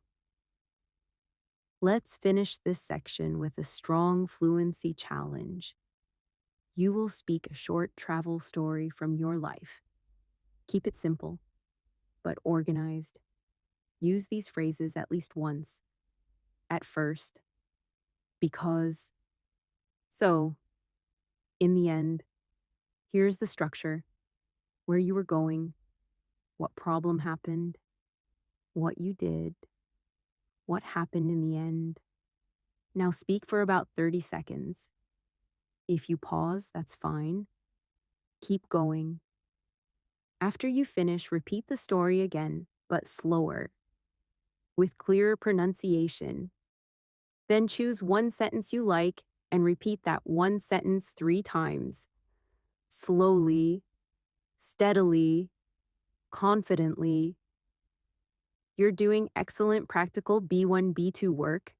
Let's finish this section with a strong fluency challenge. You will speak a short travel story from your life. Keep it simple, but organized. Use these phrases at least once. At first, because, so, in the end. Here's the structure: where you were going, what problem happened, what you did, what happened in the end. Now speak for about 30 seconds. If you pause, that's fine. Keep going. After you finish, repeat the story again, but slower, with clearer pronunciation. Then choose one sentence you like and repeat that one sentence 3 times. Slowly, steadily, confidently. You're doing excellent practical B1, B2 work.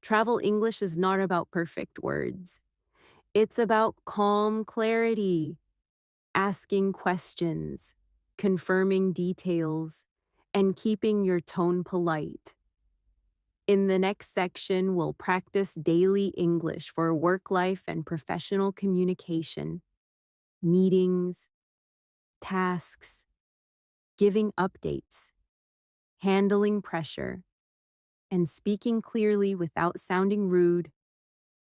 Travel English is not about perfect words. It's about calm clarity, asking questions, confirming details, and keeping your tone polite. In the next section, we'll practice daily English for work life and professional communication, meetings, tasks, giving updates, handling pressure, and speaking clearly without sounding rude.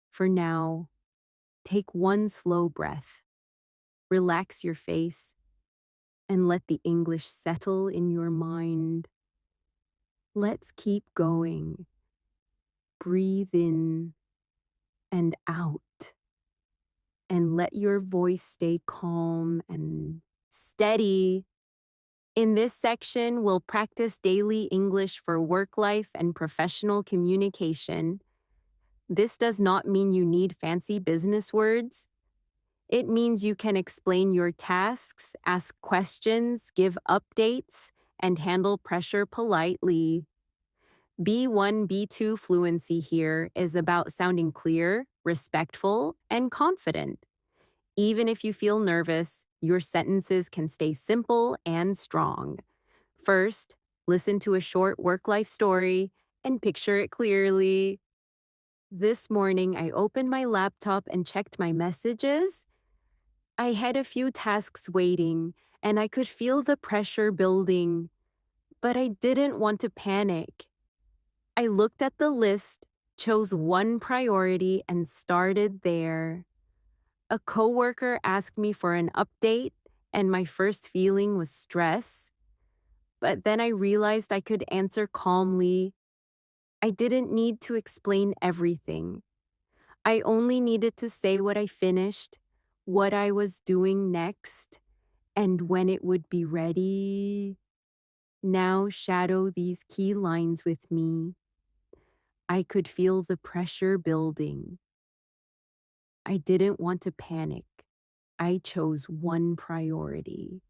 For now, take one slow breath, relax your face, and let the English settle in your mind. Let's keep going. Breathe in and out, and let your voice stay calm and steady. In this section, we'll practice daily English for work life and professional communication. This does not mean you need fancy business words. It means you can explain your tasks, ask questions, give updates, and handle pressure politely. B1, B2 fluency here is about sounding clear, respectful, and confident. Even if you feel nervous, your sentences can stay simple and strong. First, listen to a short work-life story and picture it clearly. This morning, I opened my laptop and checked my messages. I had a few tasks waiting, and I could feel the pressure building. But I didn't want to panic. I looked at the list, chose one priority, and started there. A coworker asked me for an update, and my first feeling was stress. But then I realized I could answer calmly. I didn't need to explain everything. I only needed to say what I finished, what I was doing next, and when it would be ready. Now shadow these key lines with me. I could feel the pressure building. I didn't want to panic. I chose one priority.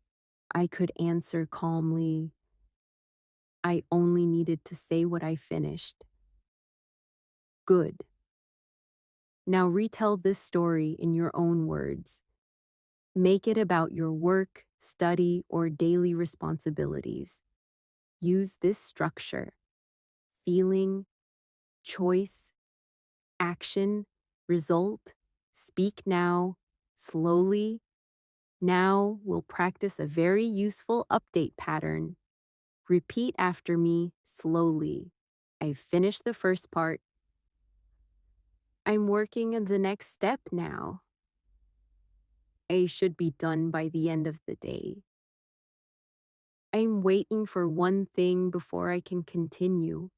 I could answer calmly. I only needed to say what I finished. Good. Now retell this story in your own words. Make it about your work, study, or daily responsibilities. Use this structure: feeling, choice, action, result, speak now, slowly. Now we'll practice a very useful update pattern. Repeat after me slowly. I've finished the first part. I'm working on the next step now. I should be done by the end of the day. I'm waiting for one thing before I can continue.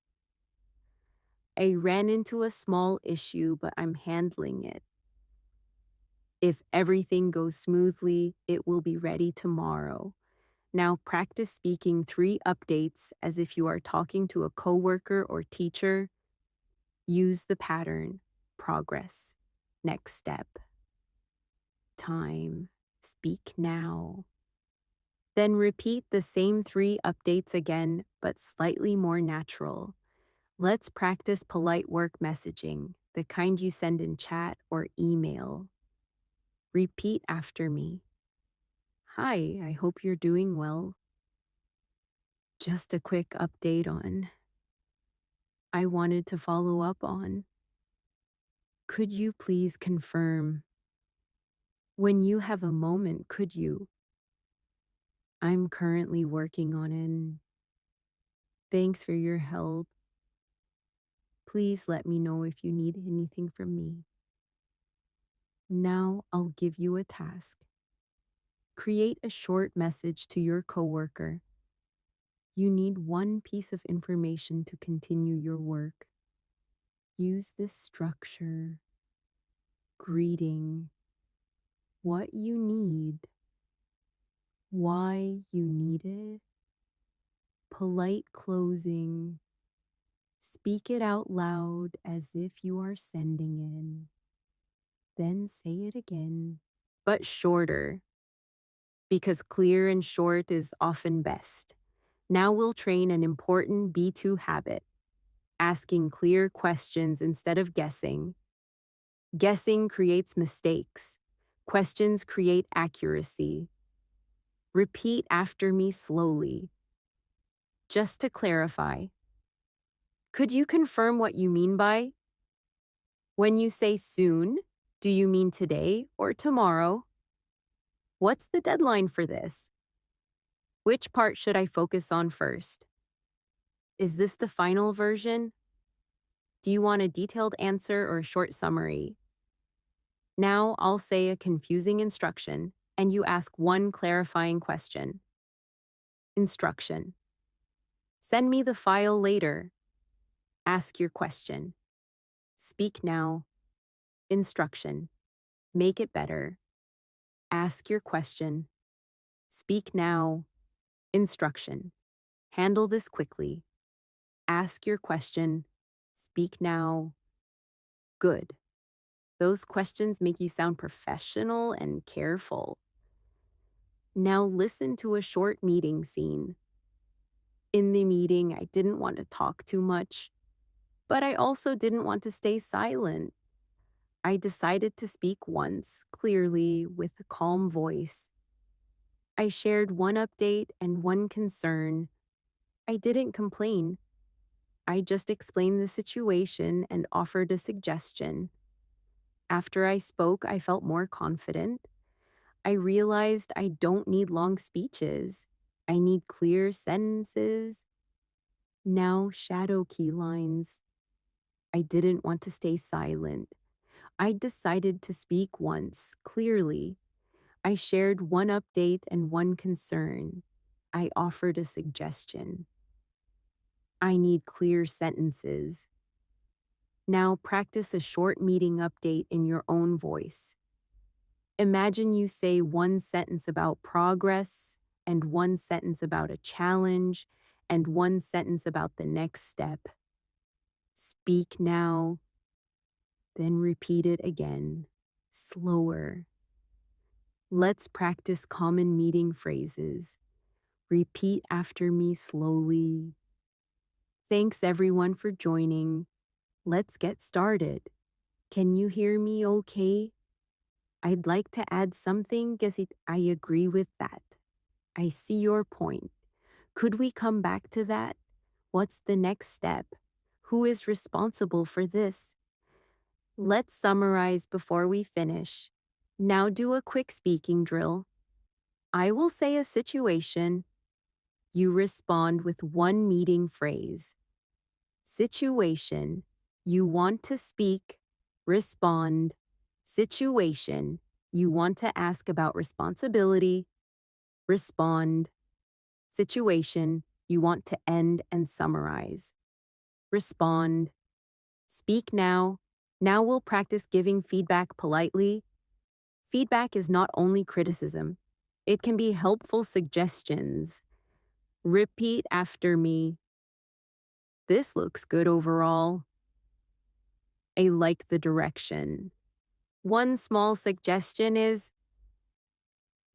I ran into a small issue, but I'm handling it. If everything goes smoothly, it will be ready tomorrow. Now practice speaking 3 updates as if you are talking to a coworker or teacher. Use the pattern: progress, next step, time, speak now. Then repeat the same 3 updates again, but slightly more natural. Let's practice polite work messaging, the kind you send in chat or email. Repeat after me. Hi, I hope you're doing well. Just a quick update on. I wanted to follow up on. Could you please confirm? When you have a moment, could you? I'm currently working on it. Thanks for your help. Please let me know if you need anything from me. Now I'll give you a task. Create a short message to your coworker. You need one piece of information to continue your work. Use this structure. Greeting. What you need. Why you need it. Polite closing. Speak it out loud as if you are sending it. Then say it again, but shorter, because clear and short is often best. Now we'll train an important B2 habit, asking clear questions instead of guessing. Guessing creates mistakes. Questions create accuracy. Repeat after me slowly. Just to clarify, could you confirm what you mean by? When you say soon, do you mean today or tomorrow? What's the deadline for this? Which part should I focus on first? Is this the final version? Do you want a detailed answer or a short summary? Now I'll say a confusing instruction, and you ask one clarifying question. Instruction. Send me the file later. Ask your question. Speak now. Instruction. Make it better. Ask your question. Speak now. Instruction. Handle this quickly. Ask your question. Speak now. Good. Those questions make you sound professional and careful. Now listen to a short meeting scene. In the meeting, I didn't want to talk too much, but I also didn't want to stay silent. I decided to speak once, clearly, with a calm voice. I shared one update and one concern. I didn't complain. I just explained the situation and offered a suggestion. After I spoke, I felt more confident. I realized I don't need long speeches. I need clear sentences. Now, shadow key lines. I didn't want to stay silent. I decided to speak once, clearly. I shared one update and one concern. I offered a suggestion. I need clear sentences. Now practice a short meeting update in your own voice. Imagine you say one sentence about progress, and one sentence about a challenge, and one sentence about the next step. Speak now, then repeat it again, slower. Let's practice common meeting phrases. Repeat after me slowly. Thanks everyone for joining. Let's get started. Can you hear me okay? I'd like to add something because I agree with that. I see your point. Could we come back to that? What's the next step? Who is responsible for this? Let's summarize before we finish. Now do a quick speaking drill. I will say a situation. You respond with one meeting phrase. Situation. You want to speak. Respond. Situation. You want to ask about responsibility. Respond. Situation. You want to end and summarize. Respond. Speak now. Now we'll practice giving feedback politely. Feedback is not only criticism. It can be helpful suggestions. Repeat after me. This looks good overall. I like the direction. One small suggestion is,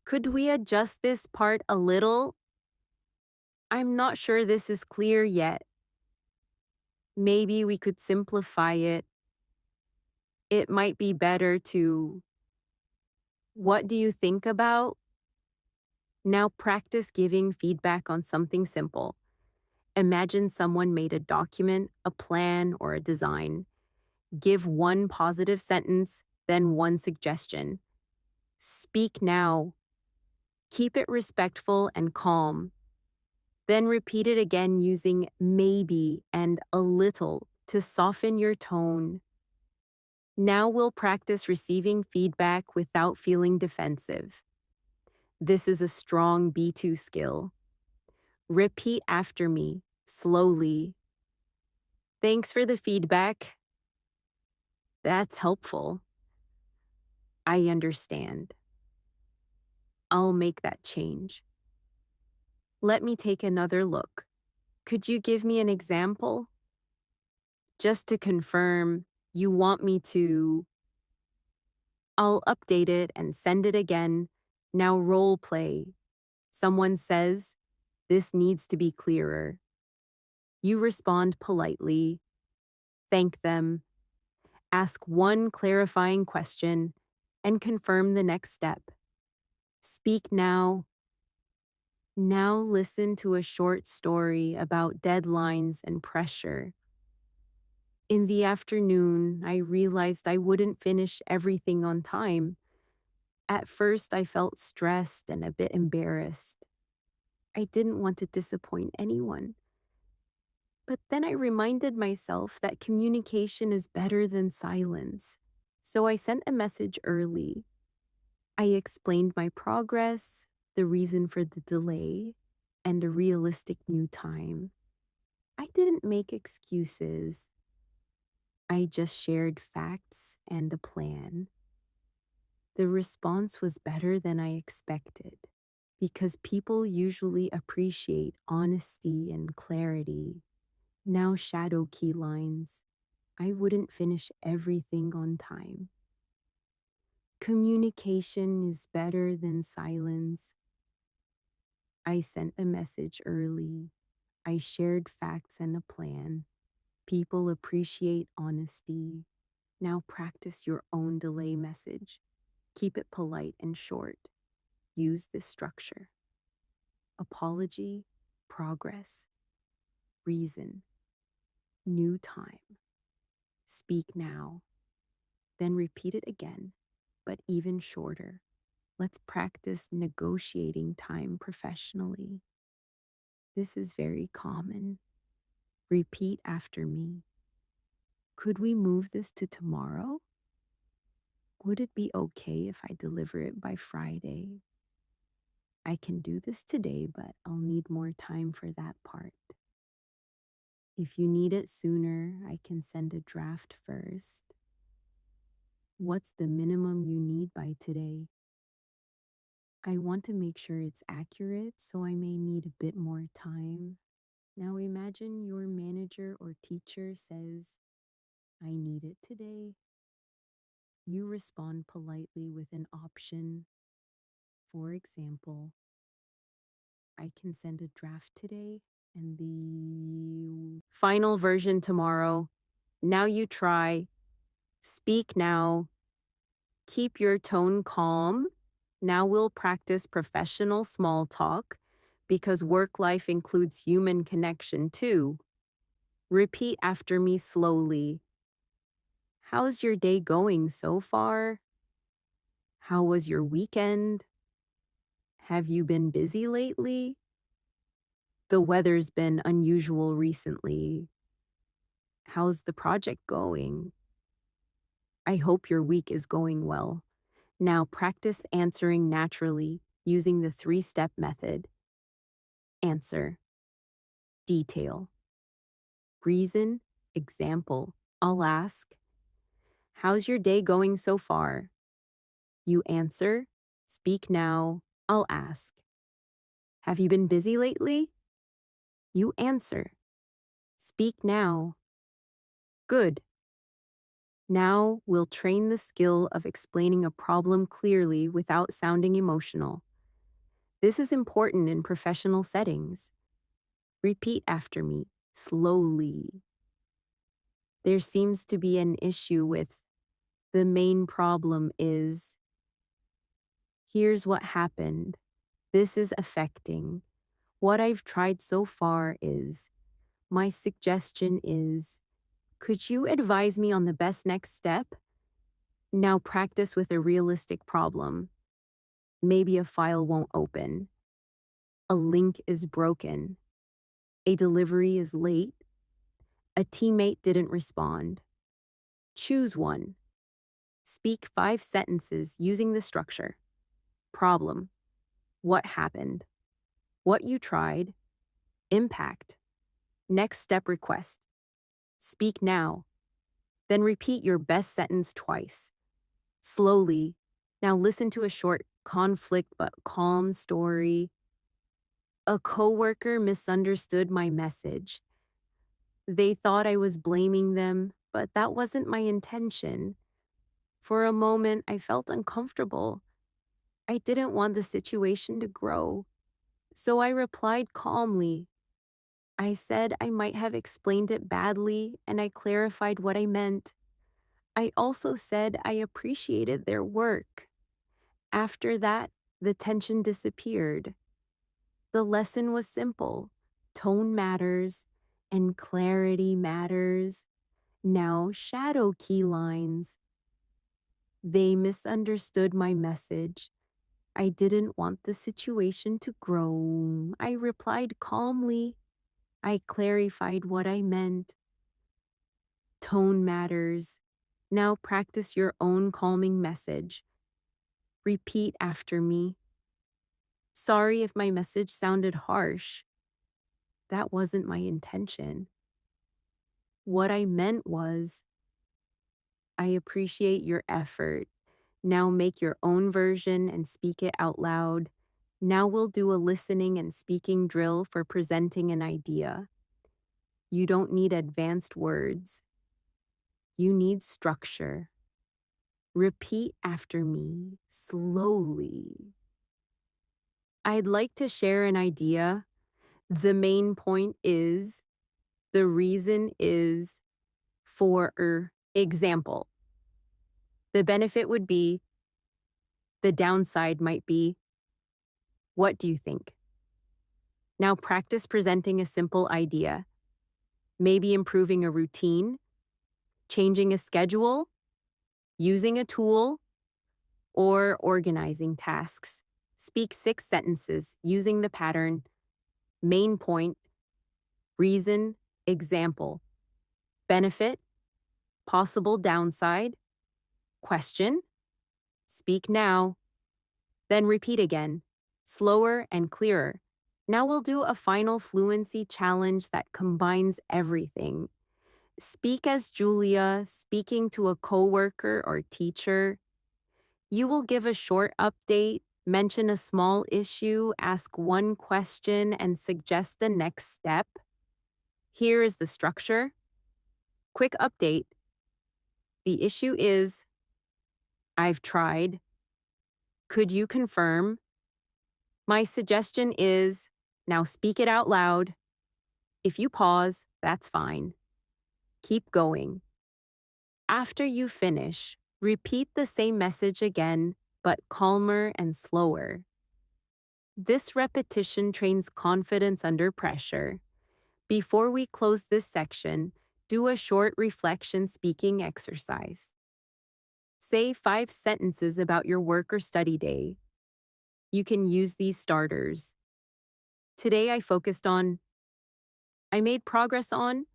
Could we adjust this part a little? I'm not sure this is clear yet. Maybe we could simplify it. It might be better to, what do you think about? Now practice giving feedback on something simple. Imagine someone made a document, a plan, or a design. Give one positive sentence, then one suggestion. Speak now. Keep it respectful and calm. Then repeat it again using maybe and a little to soften your tone. Now we'll practice receiving feedback without feeling defensive. This is a strong B2 skill. Repeat after me, slowly. Thanks for the feedback. That's helpful. I understand. I'll make that change. Let me take another look. Could you give me an example? Just to confirm, you want me to... I'll update it and send it again. Now role play. Someone says, this needs to be clearer. You respond politely. Thank them. Ask one clarifying question and confirm the next step. Speak now. Now listen to a short story about deadlines and pressure. In the afternoon, I realized I wouldn't finish everything on time. At first, I felt stressed and a bit embarrassed. I didn't want to disappoint anyone. But then I reminded myself that communication is better than silence. So I sent a message early. I explained my progress, the reason for the delay, and a realistic new time. I didn't make excuses. I just shared facts and a plan. The response was better than I expected because people usually appreciate honesty and clarity. Now shadow key lines. I wouldn't finish everything on time. Communication is better than silence. I sent a message early. I shared facts and a plan. People appreciate honesty. Now practice your own delay message. Keep it polite and short. Use this structure. Apology, progress, reason, new time. Speak now. Then repeat it again, but even shorter. Let's practice negotiating time professionally. This is very common. Repeat after me. Could we move this to tomorrow? Would it be okay if I deliver it by Friday? I can do this today, but I'll need more time for that part. If you need it sooner, I can send a draft first. What's the minimum you need by today? I want to make sure it's accurate, so I may need a bit more time. Now imagine your manager or teacher says, I need it today. You respond politely with an option. For example, I can send a draft today and the final version tomorrow. Now you try. Speak now. Keep your tone calm. Now we'll practice professional small talk because work life includes human connection too. Repeat after me slowly. How's your day going so far? How was your weekend? Have you been busy lately? The weather's been unusual recently. How's the project going? I hope your week is going well. Now practice answering naturally using the 3-step method. Answer. Detail. Reason. Example. I'll ask, how's your day going so far? You answer. Speak now. I'll ask, have you been busy lately? You answer. Speak now. Good. Now we'll train the skill of explaining a problem clearly without sounding emotional. This is important in professional settings. Repeat after me, slowly. There seems to be an issue with the main problem is. Here's what happened. This is affecting. What I've tried so far is. My suggestion is. Could you advise me on the best next step? Now practice with a realistic problem. Maybe a file won't open. A link is broken. A delivery is late. A teammate didn't respond. Choose one. Speak 5 sentences using the structure. Problem. What happened? What you tried. Impact. Next step request. Speak now. Then repeat your best sentence twice. Slowly. Now listen to a short, conflict but calm story. A coworker misunderstood my message. They thought I was blaming them, but that wasn't my intention. For a moment, I felt uncomfortable. I didn't want the situation to grow. So I replied calmly. I said I might have explained it badly, and I clarified what I meant. I also said I appreciated their work. After that, the tension disappeared. The lesson was simple. Tone matters, and clarity matters. Now shadow key lines. They misunderstood my message. I didn't want the situation to grow. I replied calmly. I clarified what I meant. Tone matters. Now practice your own calming message. Repeat after me. Sorry if my message sounded harsh. That wasn't my intention. What I meant was, I appreciate your effort. Now make your own version and speak it out loud. Now we'll do a listening and speaking drill for presenting an idea. You don't need advanced words. You need structure. Repeat after me, slowly. I'd like to share an idea. The main point is, the reason is, for example. The benefit would be, the downside might be, what do you think? Now practice presenting a simple idea. Maybe improving a routine, changing a schedule, using a tool, or organizing tasks. Speak 6 sentences using the pattern, main point, reason, example, benefit, possible downside, question, speak now, then repeat again, slower and clearer. Now we'll do a final fluency challenge that combines everything. Speak as Julia, speaking to a coworker or teacher. You will give a short update, mention a small issue, ask one question, and suggest the next step. Here is the structure. Quick update. The issue is, I've tried. Could you confirm? My suggestion is, now speak it out loud. If you pause, that's fine. Keep going. After you finish, repeat the same message again, but calmer and slower. This repetition trains confidence under pressure. Before we close this section, do a short reflection speaking exercise. Say 5 sentences about your work or study day. You can use these starters. Today I focused on. I made progress on.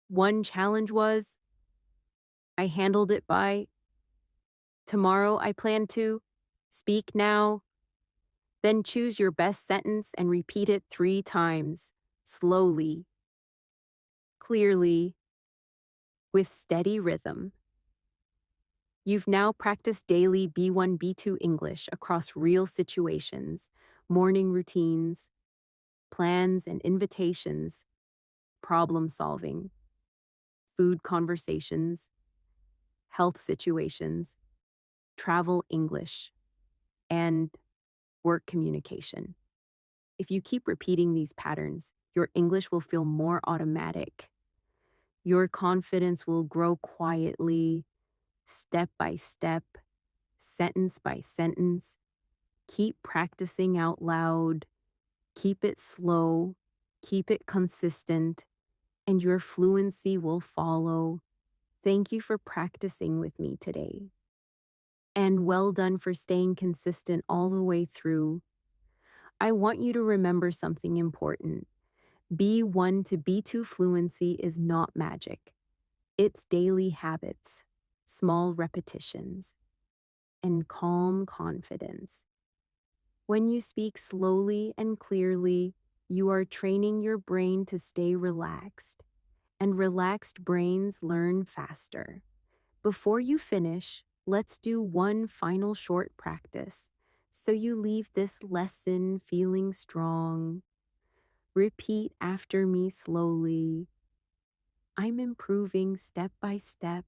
One challenge was. I handled it by. Tomorrow I plan to. Speak now. Then choose your best sentence and repeat it 3 times, slowly, clearly, with steady rhythm. You've now practiced daily B1, B2 English across real situations, morning routines, plans and invitations, problem solving, food conversations, health situations, travel English, and work communication. If you keep repeating these patterns, your English will feel more automatic. Your confidence will grow quietly, step by step, sentence by sentence. Keep practicing out loud, keep it slow, keep it consistent, and your fluency will follow. Thank you for practicing with me today. And well done for staying consistent all the way through. I want you to remember something important. B1 to B2 fluency is not magic. It's daily habits, small repetitions, and calm confidence. When you speak slowly and clearly, you are training your brain to stay relaxed, and relaxed brains learn faster. Before you finish, let's do one final short practice so you leave this lesson feeling strong. Repeat after me slowly. I'm improving step by step.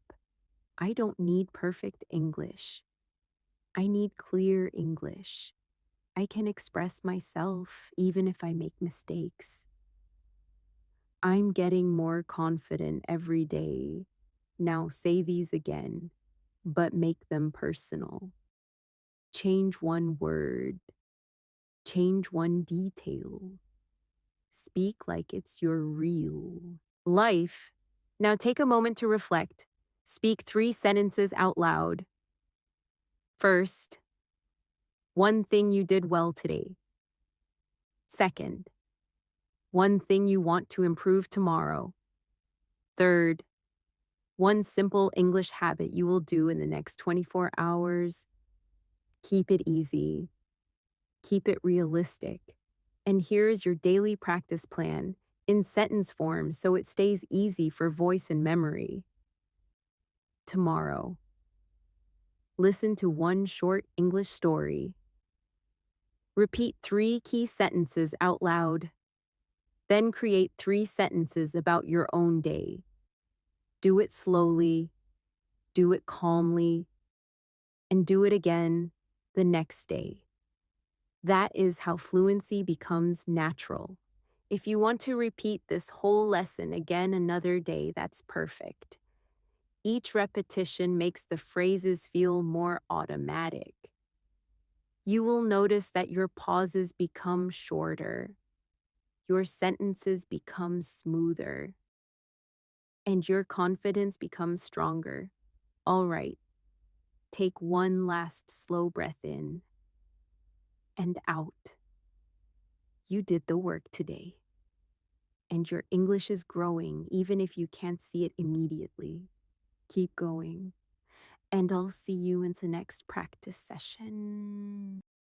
I don't need perfect English. I need clear English. I can express myself even if I make mistakes. I'm getting more confident every day. Now say these again, but make them personal. Change one word. Change one detail. Speak like it's your real life. Now take a moment to reflect. Speak 3 sentences out loud. First, one thing you did well today. Second, one thing you want to improve tomorrow. Third, one simple English habit you will do in the next 24 hours. Keep it easy. Keep it realistic. And here's your daily practice plan in sentence form so it stays easy for voice and memory. Tomorrow, listen to one short English story. Repeat 3 key sentences out loud. Then create 3 sentences about your own day. Do it slowly, do it calmly, and do it again the next day. That is how fluency becomes natural. If you want to repeat this whole lesson again another day, that's perfect. Each repetition makes the phrases feel more automatic. You will notice that your pauses become shorter, your sentences become smoother, and your confidence becomes stronger. All right, take one last slow breath in and out. You did the work today, and your English is growing even if you can't see it immediately. Keep going, and I'll see you in the next practice session.